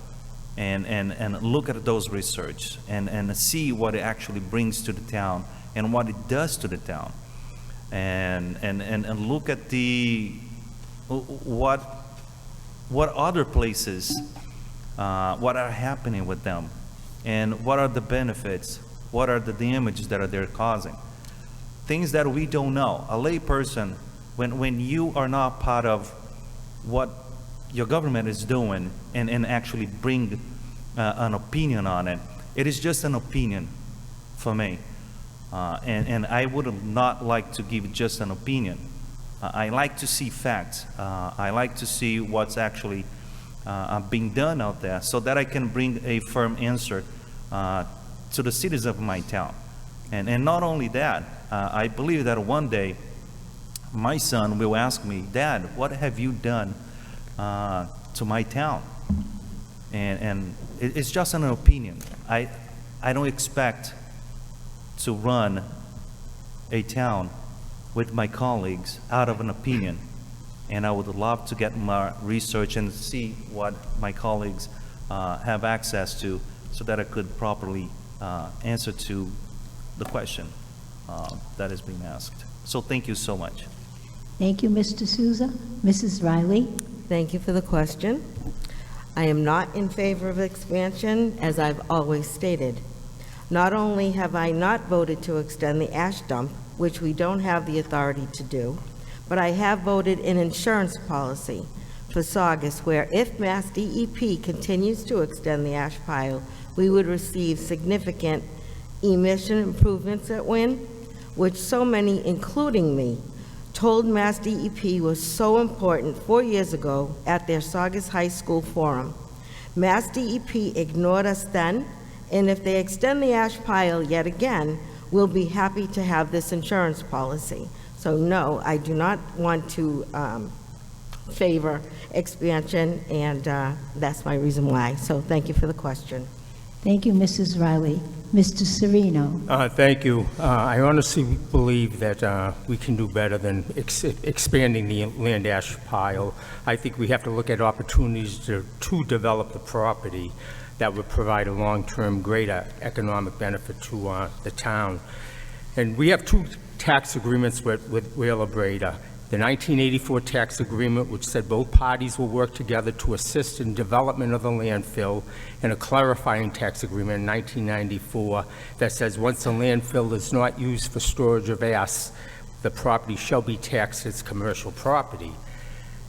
and look at those research and see what it actually brings to the town and what it does to the town and look at what other places what are happening with them and what are the benefits, what are the damages that they're causing, things that we don't know. A lay person, when you are not part of what your government is doing and actually bring an opinion on it, it is just an opinion for me. And I would not like to give just an opinion. I like to see facts. I like to see what's actually being done out there so that I can bring a firm answer to the citizens of my town. And not only that, I believe that one day my son will ask me, Dad, what have you done to my town? And it's just an opinion. I don't expect to run a town with my colleagues out of an opinion. And I would love to get more research and see what my colleagues have access to so that I could properly answer to the question that is being asked. So thank you so much. Thank you, Mr. Souza. Mrs. Riley? Thank you for the question. I am not in favor of expansion, as I've always stated. Not only have I not voted to extend the ash dump, which we don't have the authority to do, but I have voted an insurance policy for Saugus where if Mass DEP continues to extend the ash pile, we would receive significant emission improvements at Wynn, which so many, including me, told Mass DEP was so important 4 years ago at their Saugus High School forum. Mass DEP ignored us then, and if they extend the ash pile yet again, we'll be happy to have this insurance policy. So no, I do not want to favor expansion, and that's my reason why. So thank you for the question. Thank you, Mrs. Riley. Mr. Serino? Thank you. I honestly believe that we can do better than expanding the land ash pile. I think we have to look at opportunities to develop the property that would provide a long-term greater economic benefit to the town. And we have two tax agreements with Wheeler Breda. The 1984 tax agreement, which said both parties will work together to assist in development of the landfill, and a clarifying tax agreement in 1994 that says once the landfill is not used for storage of ash, the property shall be taxed as commercial property.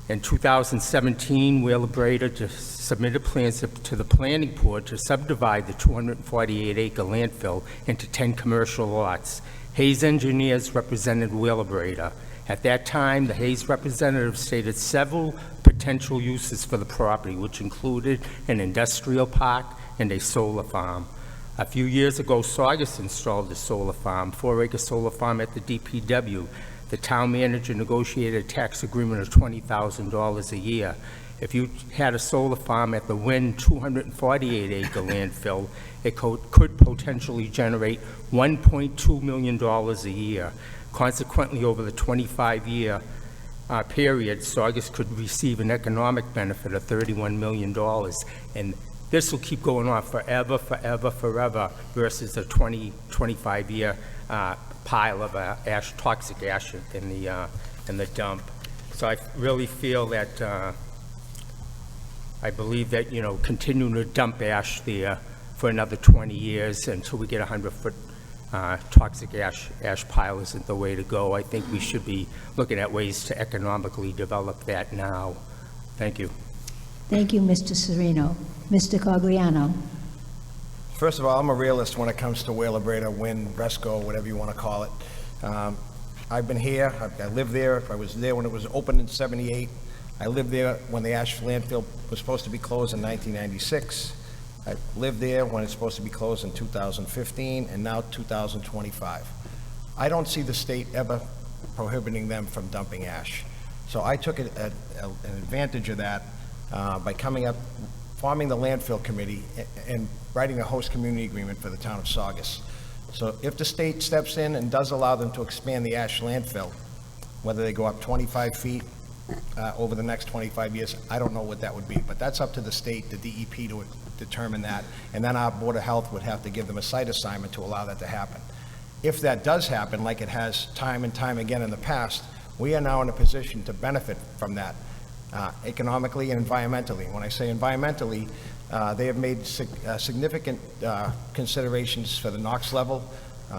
In 2017, Wheeler Breda just submitted plans to the planning board to subdivide the 248-acre landfill into 10 commercial lots. Hayes Engineers represented Wheeler Breda. At that time, the Hayes representative stated several potential uses for the property, which included an industrial park and a solar farm. A few years ago, Saugus installed a solar farm, 4-acre solar farm at the DPW. The town manager negotiated a tax agreement of $20,000 a year. If you had a solar farm at the Wynn 248-acre landfill, it could potentially generate $1.2 million a year. Consequently, over the 25-year period, Saugus could receive an economic benefit of $31 million. And this will keep going on forever, forever, forever, versus a 25-year pile of ash, toxic ash in the dump. So I really feel that I believe that, you know, continuing to dump ash there for another 20 years until we get a 100-foot toxic ash pile isn't the way to go. I think we should be looking at ways to economically develop that now. Thank you. Thank you, Mr. Serino. Mr. Cogliano? First of all, I'm a realist when it comes to Wheeler Breda, Wynn, Resco, whatever you want to call it. I've been here. I lived there. I was there when it was opened in '78. I lived there when the ash landfill was supposed to be closed in 1996. I lived there when it's supposed to be closed in 2015, and now 2025. I don't see the state ever prohibiting them from dumping ash. So I took an advantage of that by forming the landfill committee and writing a host community agreement for the town of Saugus. So if the state steps in and does allow them to expand the ash landfill, whether they go up 25 feet over the next 25 years, I don't know what that would be, but that's up to the state, the DEP, to determine that, and then our Board of Health would have to give them a site assignment to allow that to happen. If that does happen, like it has time and time again in the past, we are now in a position to benefit from that economically and environmentally. When I say environmentally, they have made significant considerations for the NOx level.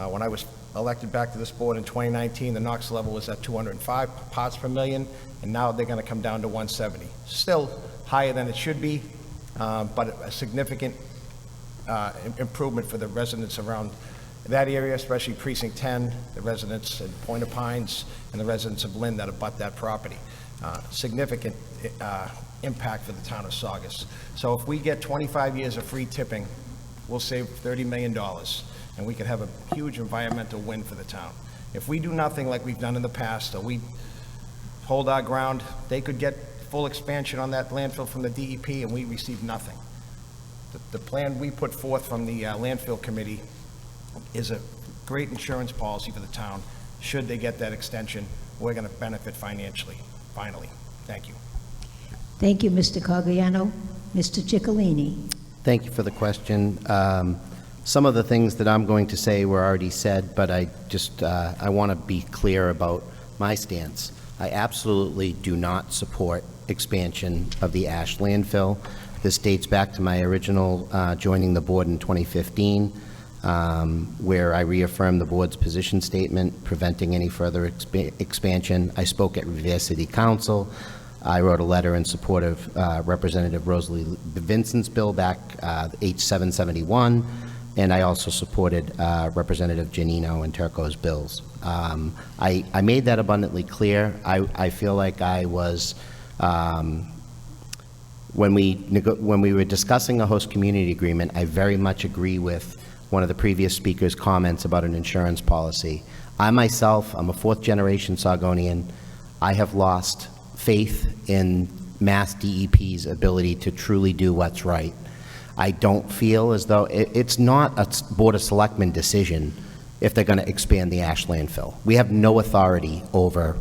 When I was elected back to this board in 2019, the NOx level was at 205 parts per million, and now they're going to come down to 170. Still higher than it should be, but a significant improvement for the residents around that area, especially Precinct 10, the residents in Pointer Pines, and the residents of Lynn that abut that property. Significant impact for the town of Saugus. So if we get 25 years of free tipping, we'll save $30 million, and we could have a huge environmental win for the town. If we do nothing like we've done in the past, or we hold our ground, they could get full expansion on that landfill from the DEP, and we receive nothing. The plan we put forth from the landfill committee is a great insurance policy for the town. Should they get that extension, we're going to benefit financially, finally. Thank you. Thank you, Mr. Cogliano. Mr. Ciccolini. Thank you for the question. Some of the things that I'm going to say were already said, but I want to be clear about my stance. I absolutely do not support expansion of the ash landfill. This dates back to my original joining the board in 2015, where I reaffirmed the board's position statement preventing any further expansion. I spoke at Revere City Council. I wrote a letter in support of Representative Rosalie Vincent's bill back, H771, and I also supported Representative Giannino and Turco's bills. I made that abundantly clear. I feel like I was, when we were discussing a host community agreement, I very much agree with one of the previous speakers' comments about an insurance policy. I myself, I'm a fourth-generation Saugonian. I have lost faith in Mass DEP's ability to truly do what's right. I don't feel as though it's not a Board of Selectmen decision if they're going to expand the ash landfill. We have no authority over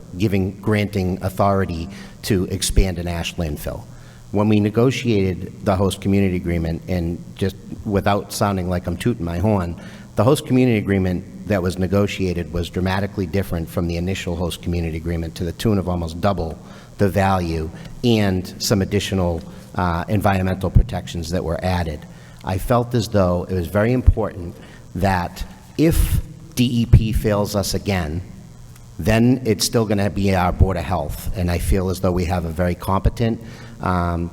granting authority to expand an ash landfill. When we negotiated the host community agreement, and just without sounding like I'm tooting my horn, the host community agreement that was negotiated was dramatically different from the initial host community agreement, to the tune of almost double the value, and some additional environmental protections that were added. I felt as though it was very important that if DEP fails us again, then it's still going to be our Board of Health. And I feel as though we have a very competent,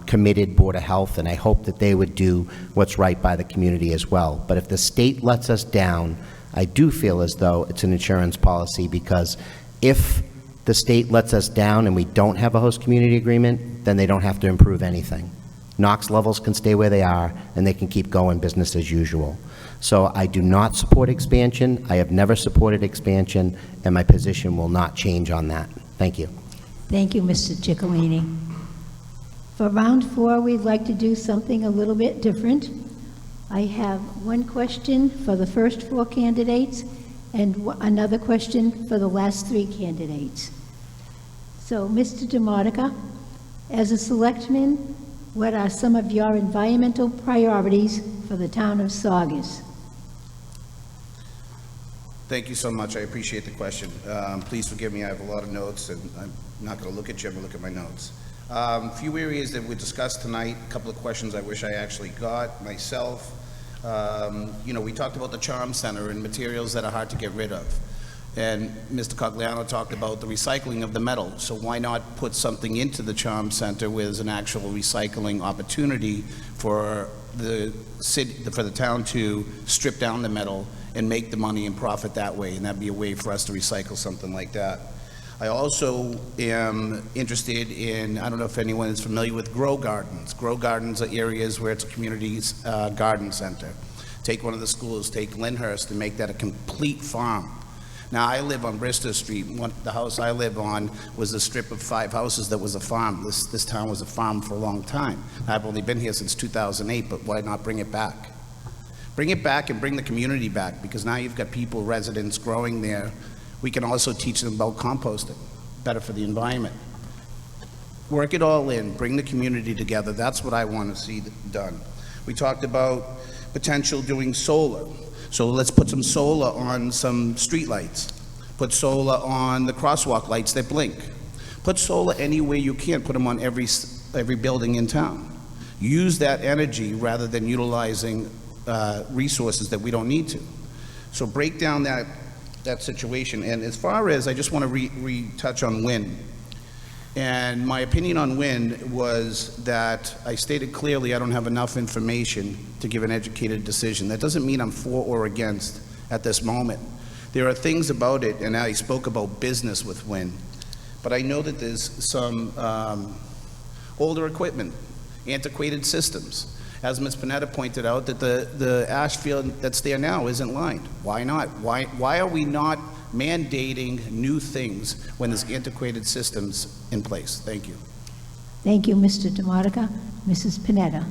committed Board of Health, and I hope that they would do what's right by the community as well. But if the state lets us down, I do feel as though it's an insurance policy, because if the state lets us down and we don't have a host community agreement, then they don't have to improve anything. NOx levels can stay where they are, and they can keep going business as usual. So I do not support expansion. I have never supported expansion, and my position will not change on that. Thank you. Thank you, Mr. Ciccolini. For round 4, we'd like to do something a little bit different. I have one question for the first 4 candidates and another question for the last 3 candidates. So, Mr. DeModica, as a selectman, what are some of your environmental priorities for the town of Saugus? Thank you so much. I appreciate the question. Please forgive me. I have a lot of notes, and I'm not going to look at you. I'm going to look at my notes. A few areas that we discussed tonight, a couple of questions I wish I actually got myself. We talked about the Charm Center and materials that are hard to get rid of. And Mr. Cogliano talked about the recycling of the metal. So why not put something into the Charm Center where there's an actual recycling opportunity for the city, for the town to strip down the metal and make the money and profit that way, and that'd be a way for us to recycle something like that. I also am interested in, I don't know if anyone is familiar with grow gardens. Grow gardens are areas where it's a community garden center. Take one of the schools, take Lyndhurst, and make that a complete farm. Now, I live on Bristol Street. The house I live on was a strip of 5 houses that was a farm. This town was a farm for a long time. I've only been here since 2008, but why not bring it back? Bring it back and bring the community back, because now you've got people, residents growing there. We can also teach them about composting, better for the environment. Work it all in, bring the community together. That's what I want to see done. We talked about potential doing solar. So let's put some solar on some street lights. Put solar on the crosswalk lights that blink. Put solar anywhere you can. Put them on every building in town. Use that energy rather than utilizing resources that we don't need to. So break down that situation. And as far as, I just want to retouch on wind. And my opinion on wind was that I stated clearly I don't have enough information to give an educated decision. That doesn't mean I'm for or against at this moment. There are things about it, and I spoke about business with wind, but I know that there's some older equipment, antiquated systems. As Ms. Panetta pointed out, that the ash field that's there now isn't lined. Why not? Why are we not mandating new things when there's antiquated systems in place? Thank you. Thank you, Mr. DeModica. Mrs. Panetta.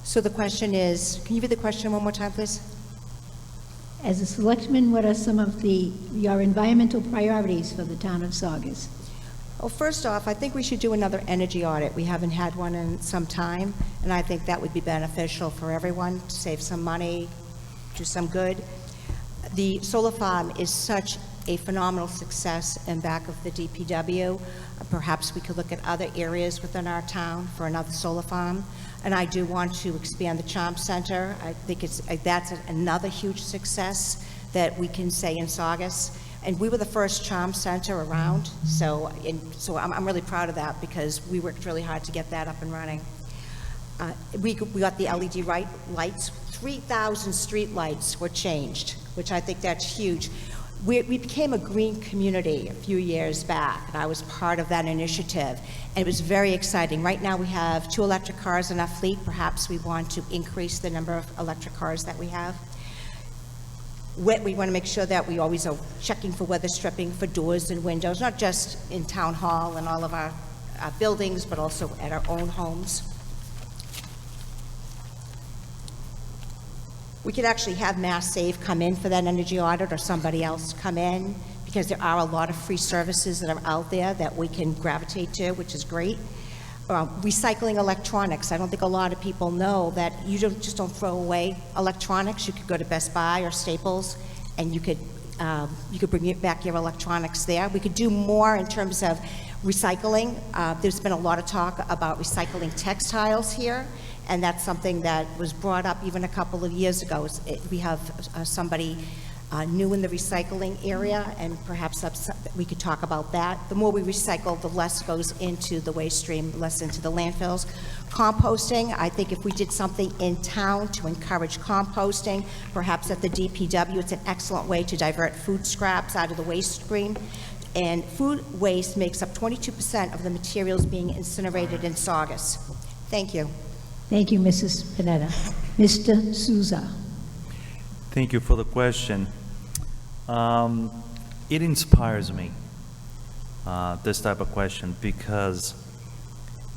So the question is, can you read the question one more time, please? As a selectman, what are some of your environmental priorities for the town of Saugus? Well, first off, I think we should do another energy audit. We haven't had one in some time, and I think that would be beneficial for everyone, to save some money, do some good. The solar farm is such a phenomenal success in back of the DPW. Perhaps we could look at other areas within our town for another solar farm. And I do want to expand the Charm Center. I think that's another huge success that we can say in Saugus. And we were the first Charm Center around, so I'm really proud of that, because we worked really hard to get that up and running. We got the LED lights. 3,000 street lights were changed, which I think that's huge. We became a green community a few years back, and I was part of that initiative, and it was very exciting. Right now we have 2 electric cars in our fleet. Perhaps we want to increase the number of electric cars that we have. We want to make sure that we always are checking for weather stripping for doors and windows, not just in Town Hall and all of our buildings, but also at our own homes. We could actually have Mass Save come in for that energy audit, or somebody else come in, because there are a lot of free services that are out there that we can gravitate to, which is great. Recycling electronics. I don't think a lot of people know that you just don't throw away electronics. You could go to Best Buy or Staples, and you could bring back your electronics there. We could do more in terms of recycling. There's been a lot of talk about recycling textiles here, and that's something that was brought up even a couple of years ago. We have somebody new in the recycling area, and perhaps we could talk about that. The more we recycle, the less goes into the waste stream, less into the landfills. Composting, I think if we did something in town to encourage composting, perhaps at the DPW, it's an excellent way to divert food scraps out of the waste stream. And food waste makes up 22% of the materials being incinerated in Saugus. Thank you. Thank you, Mrs. Panetta. Mr. Souza. Thank you for the question. It inspires me, this type of question, because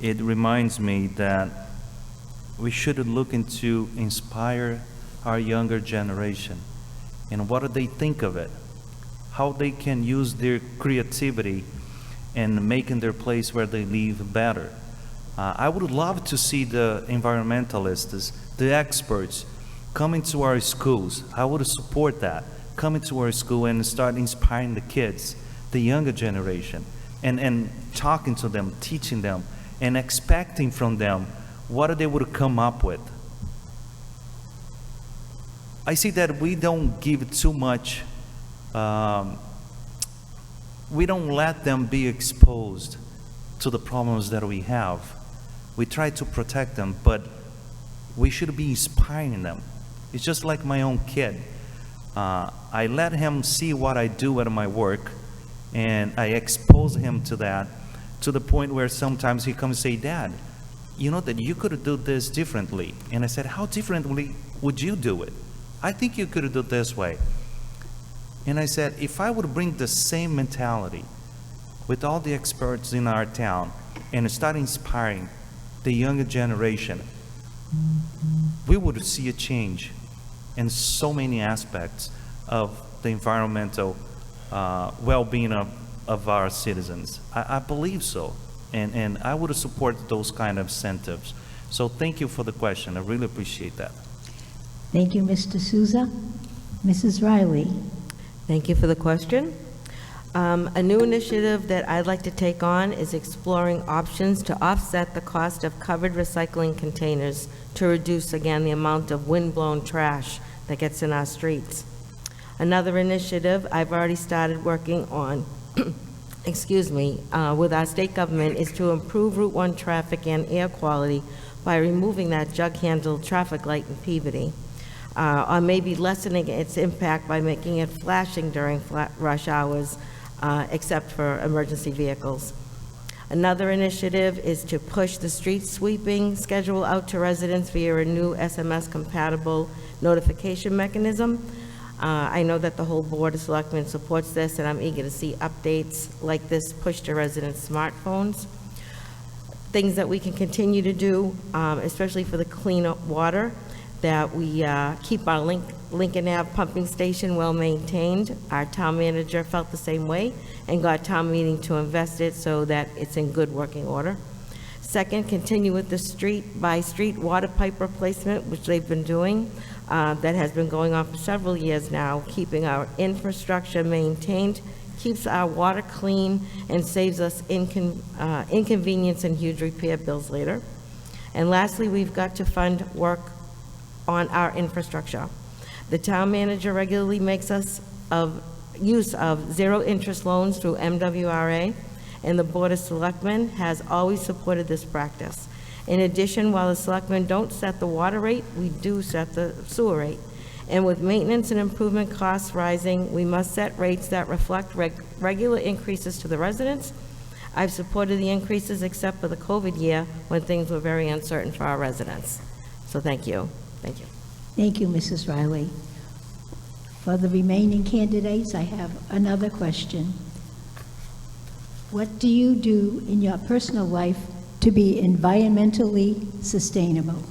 it reminds me that we should look into inspire our younger generation and what do they think of it, how they can use their creativity and making their place where they live better. I would love to see the environmentalists, the experts, coming to our schools. I would support that. Coming to our school and start inspiring the kids, the younger generation, and talking to them, teaching them, and expecting from them what they would come up with. I see that we don't give too much, we don't let them be exposed to the problems that we have. We try to protect them, but we should be inspiring them. It's just like my own kid. I let him see what I do at my work, and I expose him to that, to the point where sometimes he comes and say, "Dad, you know that you could do this differently." And I said, "How differently would you do it?" "I think you could do it this way." And I said, if I would bring the same mentality with all the experts in our town and start inspiring the younger generation, we would see a change in so many aspects of the environmental well-being of our citizens. I believe so, and I would support those kind of incentives. So thank you for the question. I really appreciate that. Thank you, Mr. Souza. Mrs. Riley. Thank you for the question. A new initiative that I'd like to take on is exploring options to offset the cost of covered recycling containers to reduce, again, the amount of wind-blown trash that gets in our streets. Another initiative I've already started working on, with our state government, is to improve Route 1 traffic and air quality by removing that jug-handled traffic light in Peabody, or maybe lessening its impact by making it flashing during rush hours, except for emergency vehicles. Another initiative is to push the street sweeping schedule out to residents via a new SMS-compatible notification mechanism. I know that the whole Board of Selectmen supports this, and I'm eager to see updates like this pushed to residents' smartphones. Things that we can continue to do, especially for the clean water, that we keep our Lincoln Ave pumping station well-maintained. Our town manager felt the same way and got town meeting to invest it so that it's in good working order. Second, continue with the street-by-street water pipe replacement, which they've been doing. That has been going on for several years now, keeping our infrastructure maintained, keeps our water clean, and saves us inconvenience and huge repair bills later. And lastly, we've got to fund work on our infrastructure. The town manager regularly makes us use of zero-interest loans through MWRA, and the Board of Selectmen has always supported this practice. In addition, while the selectmen don't set the water rate, we do set the sewer rate. And with maintenance and improvement costs rising, we must set rates that reflect regular increases to the residents. I've supported the increases except for the COVID year when things were very uncertain for our residents. So thank you. Thank you. Thank you, Mrs. Riley. For the remaining candidates, I have another question. What do you do in your personal life to be environmentally sustainable?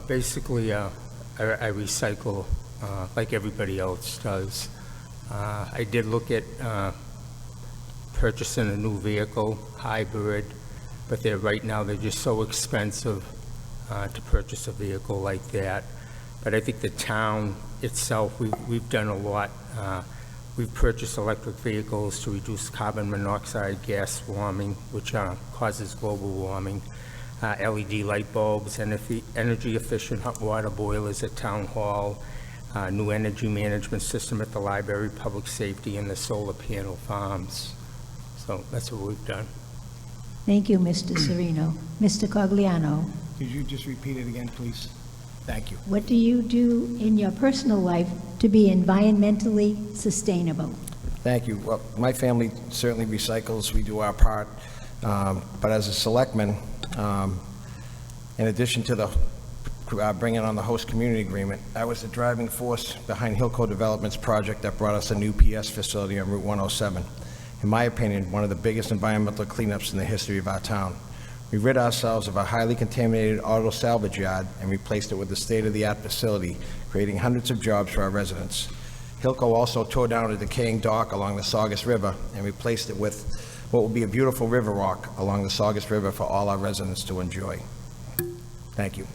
Basically, I recycle like everybody else does. I did look at purchasing a new vehicle, hybrid, but right now they're just so expensive to purchase a vehicle like that. But I think the town itself, we've done a lot. We've purchased electric vehicles to reduce carbon monoxide gas warming, which causes global warming, LED light bulbs, energy-efficient hot water boilers at Town Hall, new energy management system at the library, public safety, and the solar panel farms. So that's what we've done. Thank you, Mr. Serino. Mr. Cogliano, Could you just repeat it again, please? Thank you. what do you do in your personal life to be environmentally sustainable? Thank you. Well, my family certainly recycles. We do our part. But as a selectman, in addition to the bringing on the host community agreement, I was the driving force behind Hillco Development's project that brought us a new PS facility on Route 107. In my opinion, one of the biggest environmental cleanups in the history of our town. We rid ourselves of a highly contaminated auto salvage yard and replaced it with a state-of-the-art facility, creating hundreds of jobs for our residents. Hillco also tore down a decaying dock along the Saugus River and replaced it with what will be a beautiful river walk along the Saugus River for all our residents to enjoy. Thank you.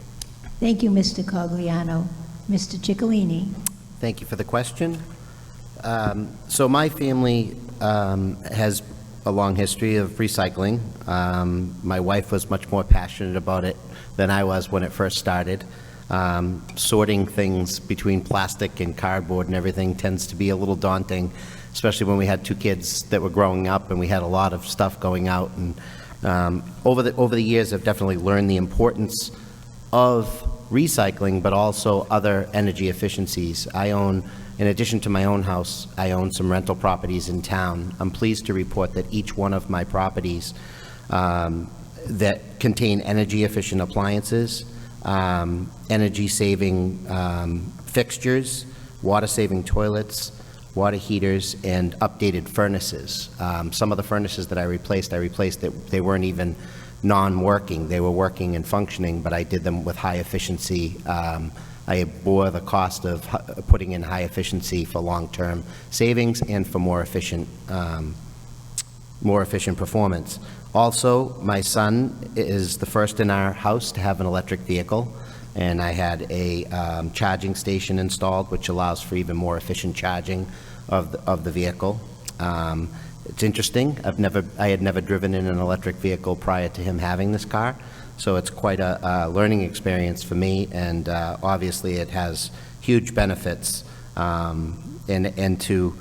Thank you, Mr. Cogliano. Mr. Ciccolini. Thank you for the question. So my family has a long history of recycling. My wife was much more passionate about it than I was when it first started. Sorting things between plastic and cardboard and everything tends to be a little daunting, especially when we had two kids that were growing up and we had a lot of stuff going out. And over the years, I've definitely learned the importance of recycling, but also other energy efficiencies. In addition to my own house, I own some rental properties in town. I'm pleased to report that each one of my properties that contain energy-efficient appliances, energy-saving fixtures, water-saving toilets, water heaters, and updated furnaces. Some of the furnaces that I replaced that they weren't even non-working. They were working and functioning, but I did them with high efficiency. I bore the cost of putting in high efficiency for long-term savings and for more efficient performance. Also, my son is the first in our house to have an electric vehicle, and I had a charging station installed, which allows for even more efficient charging of the vehicle. It's interesting. I had never driven in an electric vehicle prior to him having this car. So it's quite a learning experience for me, and obviously it has huge benefits. And to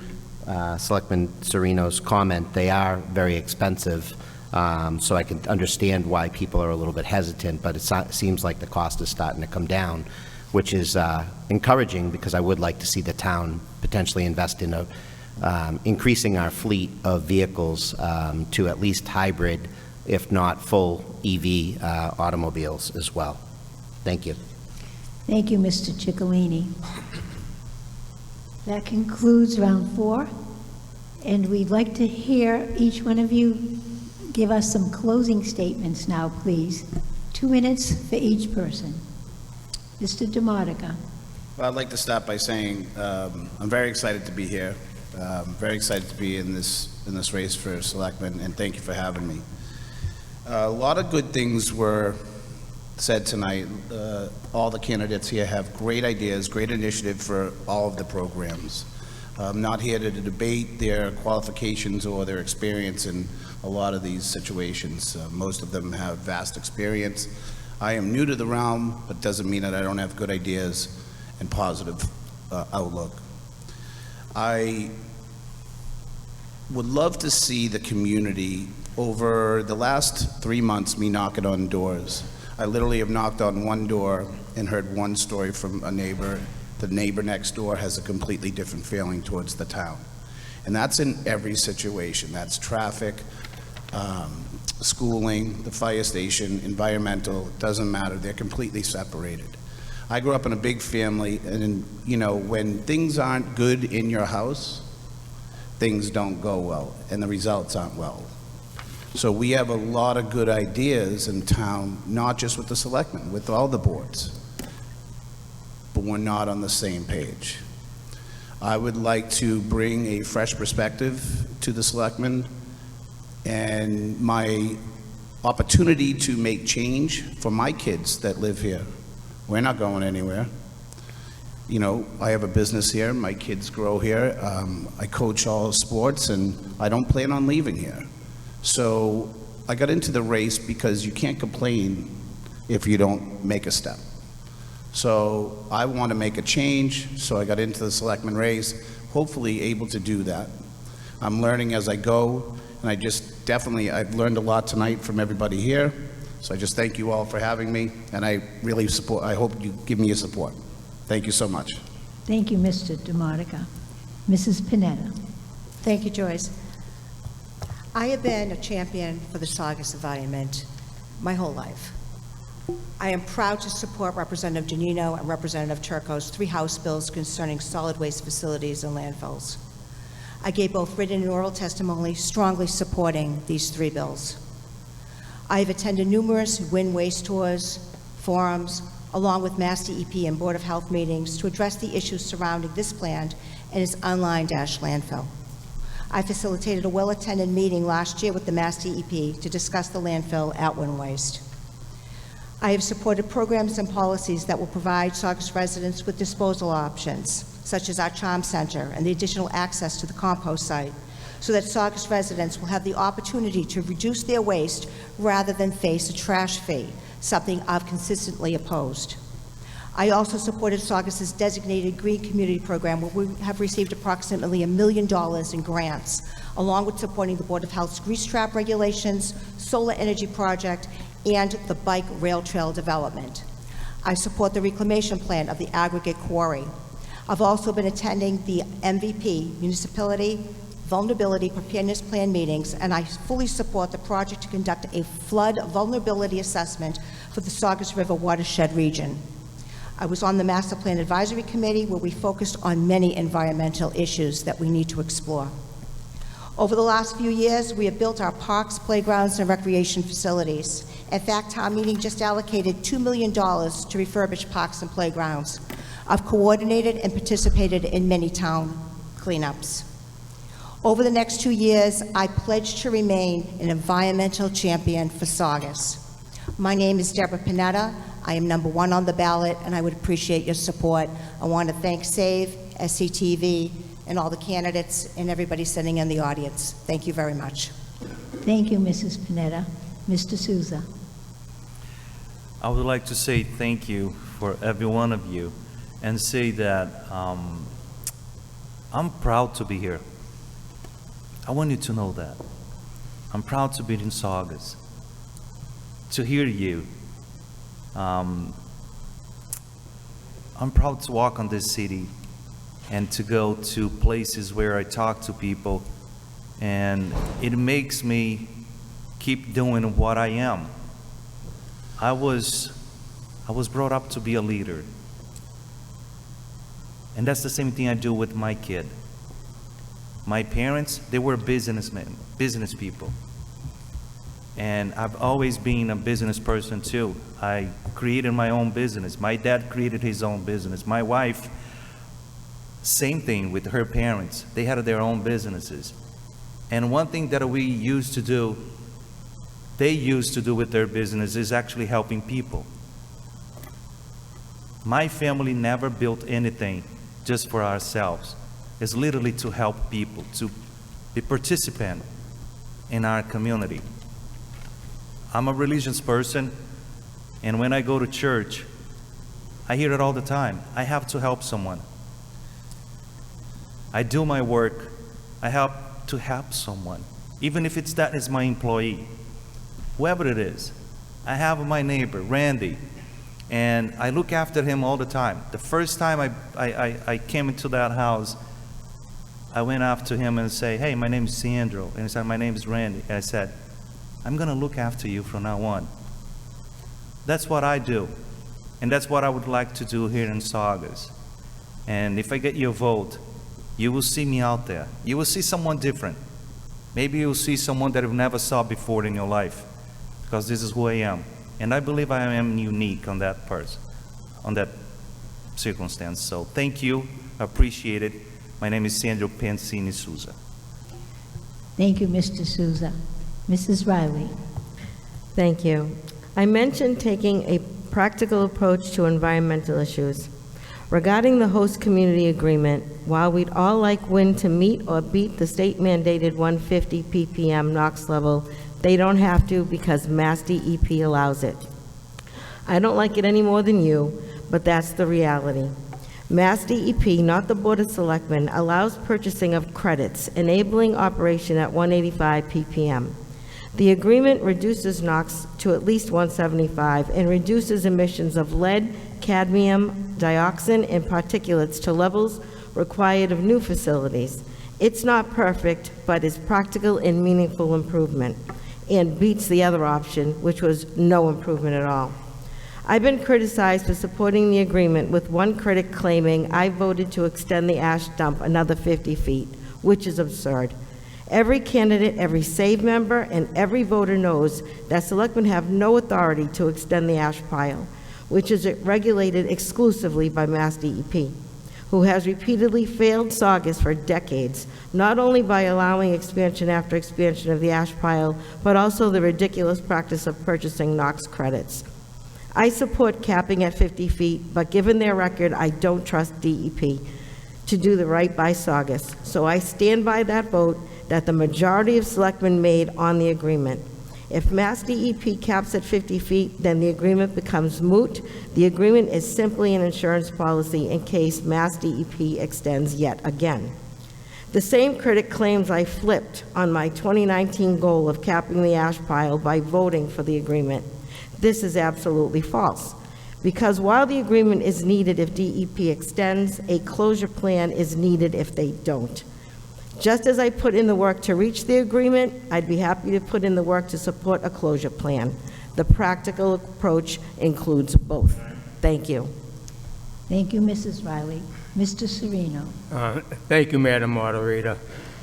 Selectman Serino's comment, they are very expensive, so I can understand why people are a little bit hesitant, but it seems like the cost is starting to come down, which is encouraging because I would like to see the town potentially invest in increasing our fleet of vehicles to at least hybrid, if not full EV automobiles as well. Thank you. Thank you, Mr. Ciccolini. That concludes round 4, and we'd like to hear each one of you give us some closing statements now, please. 2 minutes for each person. Mr. DeModica. Well, I'd like to start by saying I'm very excited to be here. Very excited to be in this race for selectmen, and thank you for having me. A lot of good things were said tonight. All the candidates here have great ideas, great initiative for all of the programs. I'm not here to debate their qualifications or their experience in a lot of these situations. Most of them have vast experience. I am new to the realm, but doesn't mean that I don't have good ideas and positive outlook. I would love to see the community over the last 3 months, me knocking on doors. I literally have knocked on one door and heard one story from a neighbor. The neighbor next door has a completely different feeling towards the town. And that's in every situation. That's traffic, schooling, the fire station, environmental, it doesn't matter. They're completely separated. I grew up in a big family, and you know, when things aren't good in your house, things don't go well, and the results aren't well. So we have a lot of good ideas in town, not just with the selectmen, with all the boards, but we're not on the same page. I would like to bring a fresh perspective to the selectmen, and my opportunity to make change for my kids that live here. We're not going anywhere. You know, I have a business here, my kids grow here, I coach all sports, and I don't plan on leaving here. So I got into the race because you can't complain if you don't make a step. So I want to make a change, so I got into the selectman race, hopefully able to do that. I'm learning as I go, and I've learned a lot tonight from everybody here. So I just thank you all for having me, and I hope you give me your support. Thank you so much. Thank you, Mr. DeModica. Mrs. Panetta. Thank you, Joyce. I have been a champion for the Saugus environment my whole life. I am proud to support Representative Janino and Representative Turco's 3 House bills concerning solid waste facilities and landfills. I gave both written and oral testimony strongly supporting these 3 bills. I have attended numerous WIN waste tours, forums, along with Mass DEP and Board of Health meetings to address the issues surrounding this plant and its unlined ash landfill. I facilitated a well-attended meeting last year with the Mass DEP to discuss the landfill at WIN waste. I have supported programs and policies that will provide Saugus residents with disposal options, such as our Charm Center and the additional access to the compost site, so that Saugus residents will have the opportunity to reduce their waste rather than face a trash fee, something I've consistently opposed. I also supported Saugus's designated Green Community Program, where we have received approximately $1 million in grants, along with supporting the Board of Health's grease trap regulations, solar energy project, and the bike rail trail development. I support the reclamation plan of the aggregate quarry. I've also been attending the MVP, Municipality Vulnerability Preparedness Plan meetings, and I fully support the project to conduct a flood vulnerability assessment for the Saugus River watershed region. I was on the Master Plan Advisory Committee, where we focused on many environmental issues that we need to explore. Over the last few years, we have built our parks, playgrounds, and recreation facilities. In fact, town meeting just allocated $2 million to refurbish parks and playgrounds. I've coordinated and participated in many town cleanups. Over the next 2 years, I pledge to remain an environmental champion for Saugus. My name is Deborah Panetta. I am number 1 on the ballot, and I would appreciate your support. I want to thank SAVE, SCTV, and all the candidates and everybody sitting in the audience. Thank you very much. Thank you, Mrs. Panetta. Mr. Souza. I would like to say thank you for every one of you and say that I'm proud to be here. I want you to know that. I'm proud to be in Saugus, to hear you. I'm proud to walk on this city and to go to places where I talk to people, and it makes me keep doing what I am. I was brought up to be a leader. And that's the same thing I do with my kid. My parents, they were businessmen, business people. And I've always been a business person too. I created my own business. My dad created his own business. My wife, same thing with her parents. They had their own businesses. And one thing that we used to do, they used to do with their business is actually helping people. My family never built anything just for ourselves. It's literally to help people, to be participant in our community. I'm a religious person, and when I go to church, I hear it all the time. I have to help someone. I do my work. I have to help someone, even if that is my employee, whoever it is. I have my neighbor, Randy, and I look after him all the time. The first time I came into that house, I went after him and said, "Hey, my name is Sandro," and he said, "My name is Randy," and I said, "I'm going to look after you from now on." That's what I do, and that's what I would like to do here in Saugus. And if I get your vote, you will see me out there. You will see someone different. Maybe you'll see someone that you've never saw before in your life, because this is who I am. And I believe I am unique on that on that circumstance. So thank you, I appreciate it. My name is Sandro Pancini Souza. Thank you, Mr. Souza. Mrs. Riley. Thank you. I mentioned taking a practical approach to environmental issues. Regarding the host community agreement, while we'd all like wind to meet or beat the state-mandated 150 ppm NOx level, they don't have to because Mass DEP allows it. I don't like it any more than you, but that's the reality. Mass DEP, not the Board of Selectmen, allows purchasing of credits, enabling operation at 185 ppm. The agreement reduces NOx to at least 175 and reduces emissions of lead, cadmium, dioxin, and particulates to levels required of new facilities. It's not perfect, but it's practical and meaningful improvement, and beats the other option, which was no improvement at all. I've been criticized for supporting the agreement, with one critic claiming I voted to extend the ash dump another 50 feet, which is absurd. Every candidate, every SAVE member, and every voter knows that selectmen have no authority to extend the ash pile, which is regulated exclusively by Mass DEP, who has repeatedly failed Saugus for decades, not only by allowing expansion after expansion of the ash pile, but also the ridiculous practice of purchasing NOx credits. I support capping at 50 feet, but given their record, I don't trust DEP to do the right by Saugus. So I stand by that vote that the majority of selectmen made on the agreement. If Mass DEP caps at 50 feet, then the agreement becomes moot. The agreement is simply an insurance policy in case Mass DEP extends yet again. The same critic claims I flipped on my 2019 goal of capping the ash pile by voting for the agreement. This is absolutely false, because while the agreement is needed if DEP extends, a closure plan is needed if they don't. Just as I put in the work to reach the agreement, I'd be happy to put in the work to support a closure plan. The practical approach includes both. Thank you. Thank you, Mrs. Riley. Mr. Serino. Thank you, Madam Moderator.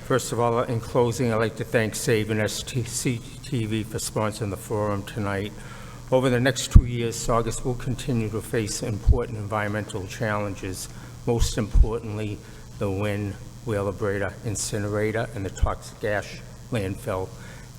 First of all, in closing, I'd like to thank SAVE and SCTV for sponsoring the forum tonight. Over the next 2 years, Saugus will continue to face important environmental challenges, most importantly, the Wynn Wheelabrator incinerator and the toxic ash landfill.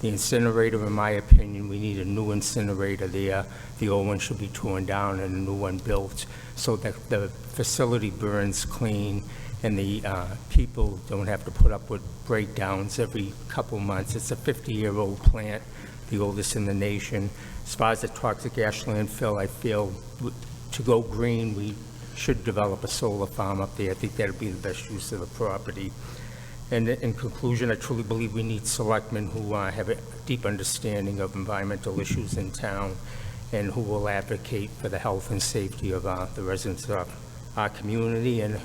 The incinerator, in my opinion, we need a new incinerator there. The old one should be torn down and a new one built so that the facility burns clean and the people don't have to put up with breakdowns every couple months. It's a 50-year-old plant, the oldest in the nation. As far as the toxic ash landfill, I feel to go green, we should develop a solar farm up there. I think that would be the best use of the property. And in conclusion, I truly believe we need selectmen who have a deep understanding of environmental issues in town and who will advocate for the health and safety of the residents of our community and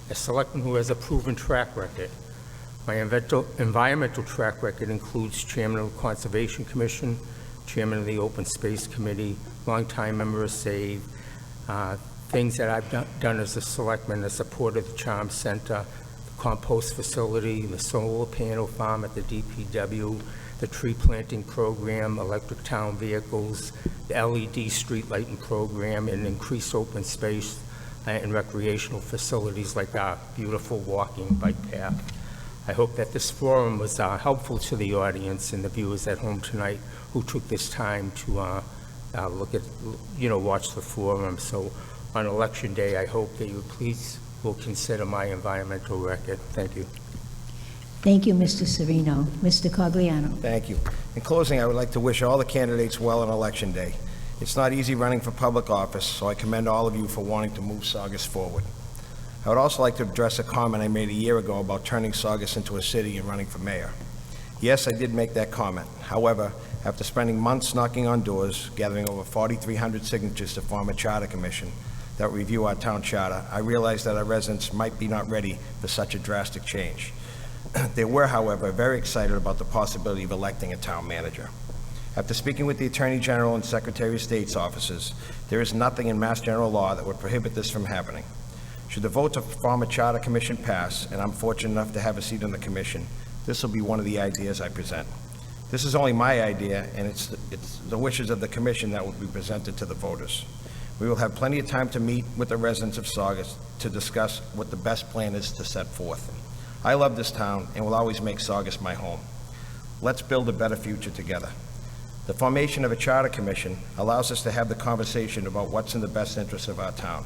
a selectman who has a proven track record. My environmental track record includes chairman of the Conservation Commission, chairman of the Open Space Committee, longtime member of SAVE, things that I've done as a selectman, the support of the Charm Center, the compost facility, the solar panel farm at the DPW, the tree planting program, electric town vehicles, the LED street lighting program, and increased open space and recreational facilities like our beautiful walking bike path. I hope that this forum was helpful to the audience and the viewers at home tonight who took this time to look at, watch the forum. So on Election Day, I hope that you please will consider my environmental record. Thank you. Thank you, Mr. Serino. Mr. Cogliano. Thank you. In closing, I would like to wish all the candidates well on Election Day. It's not easy running for public office, so I commend all of you for wanting to move Saugus forward. I would also like to address a comment I made a year ago about turning Saugus into a city and running for mayor. Yes, I did make that comment. However, after spending months knocking on doors, gathering over 4,300 signatures to form a charter commission that will review our town charter, I realized that our residents might be not ready for such a drastic change. They were, however, very excited about the possibility of electing a town manager. After speaking with the Attorney General and Secretary of State's offices, there is nothing in Mass General Law that would prohibit this from happening. Should the vote to form a charter commission pass, and I'm fortunate enough to have a seat on the commission, this will be one of the ideas I present. This is only my idea, and it's the wishes of the commission that will be presented to the voters. We will have plenty of time to meet with the residents of Saugus to discuss what the best plan is to set forth. I love this town and will always make Saugus my home. Let's build a better future together. The formation of a charter commission allows us to have the conversation about what's in the best interest of our town.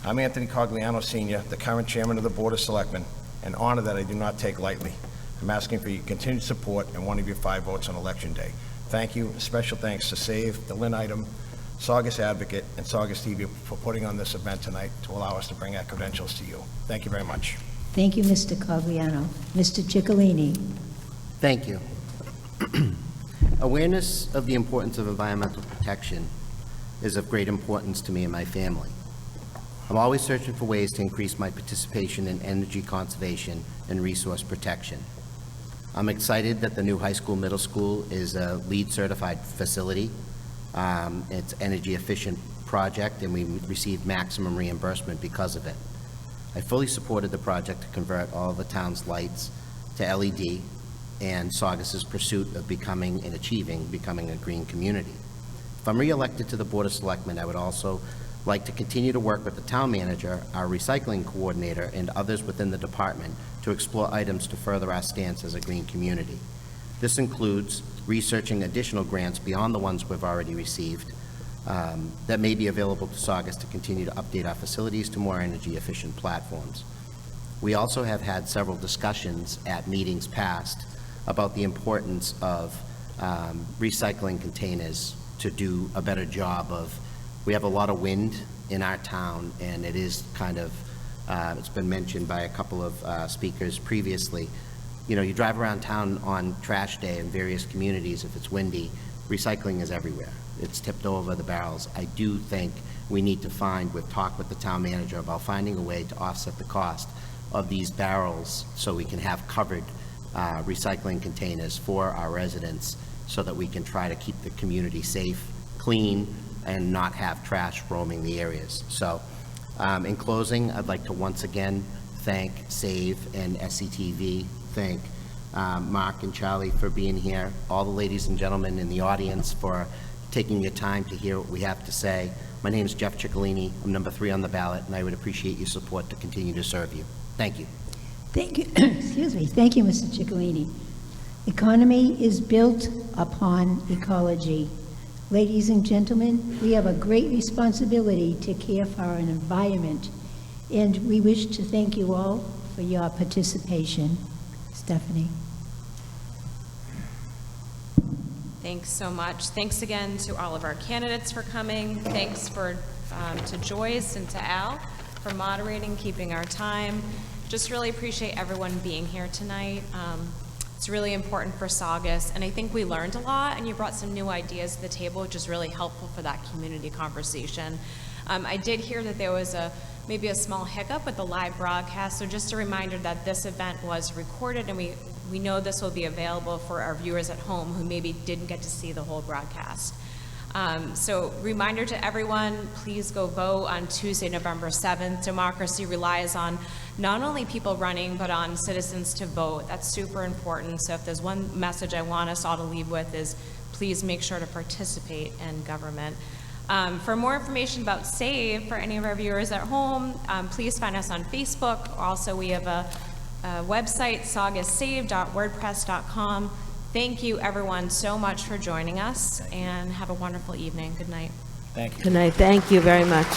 I'm Anthony Cogliano Sr., the current chairman of the Board of Selectmen, an honor that I do not take lightly. I'm asking for your continued support and one of your 5 votes on Election Day. Thank you. Special thanks to SAVE, the Lynn Item, Saugus Advocate, and Saugus TV for putting on this event tonight to allow us to bring our credentials to you. Thank you very much. Thank you, Mr. Cogliano. Mr. Ciccolini. Thank you. Awareness of the importance of environmental protection is of great importance to me and my family. I'm always searching for ways to increase my participation in energy conservation and resource protection. I'm excited that the new high school, middle school is a LEED certified facility. It's an energy efficient project and we received maximum reimbursement because of it. I fully supported the project to convert all of the town's lights to LED and Saugus's pursuit of becoming a green community. If I'm re-elected to the Board of Selectmen, I would also like to continue to work with the town manager, our recycling coordinator, and others within the department to explore items to further our stance as a green community. This includes researching additional grants beyond the ones we've already received that may be available to Saugus to continue to update our facilities to more energy-efficient platforms. We also have had several discussions at meetings past about the importance of recycling containers to do a better job of. We have a lot of wind in our town, and it is kind of, it's been mentioned by a couple of speakers previously. You know, you drive around town on trash day in various communities, if it's windy, recycling is everywhere. It's tipped over the barrels. I do think we need to talk with the town manager about finding a way to offset the cost of these barrels so we can have covered recycling containers for our residents so that we can try to keep the community safe, clean, and not have trash roaming the areas. So in closing, I'd like to once again thank SAVE and SCTV, thank Mark and Charlie for being here, all the ladies and gentlemen in the audience for taking your time to hear what we have to say. My name is Jeff Ciccolini. I'm number 3 on the ballot, and I would appreciate your support to continue to serve you. Thank you. Thank you. Excuse me. Thank you, Mr. Ciccolini. Economy is built upon ecology. Ladies and gentlemen, we have a great responsibility to care for our environment, and we wish to thank you all for your participation. Stephanie. Thanks so much. Thanks again to all of our candidates for coming. Thanks to Joyce and to Al for moderating, keeping our time. Just really appreciate everyone being here tonight. It's really important for Saugus, and I think we learned a lot, and you brought some new ideas to the table, which is really helpful for that community conversation. I did hear that there was a maybe a small hiccup with the live broadcast. So just a reminder that this event was recorded, and we know this will be available for our viewers at home who maybe didn't get to see the whole broadcast. So reminder to everyone, please go vote on Tuesday, November 7th. Democracy relies on not only people running, but on citizens to vote. That's super important. So if there's one message I want us all to leave with is please make sure to participate in government. For more information about SAVE, for any of our viewers at home, please find us on Facebook. Also, we have a website, saugussave.wordpress.com. Thank you, everyone, so much for joining us, and have a wonderful evening. Good night. Thank you. Good night. Thank you very much.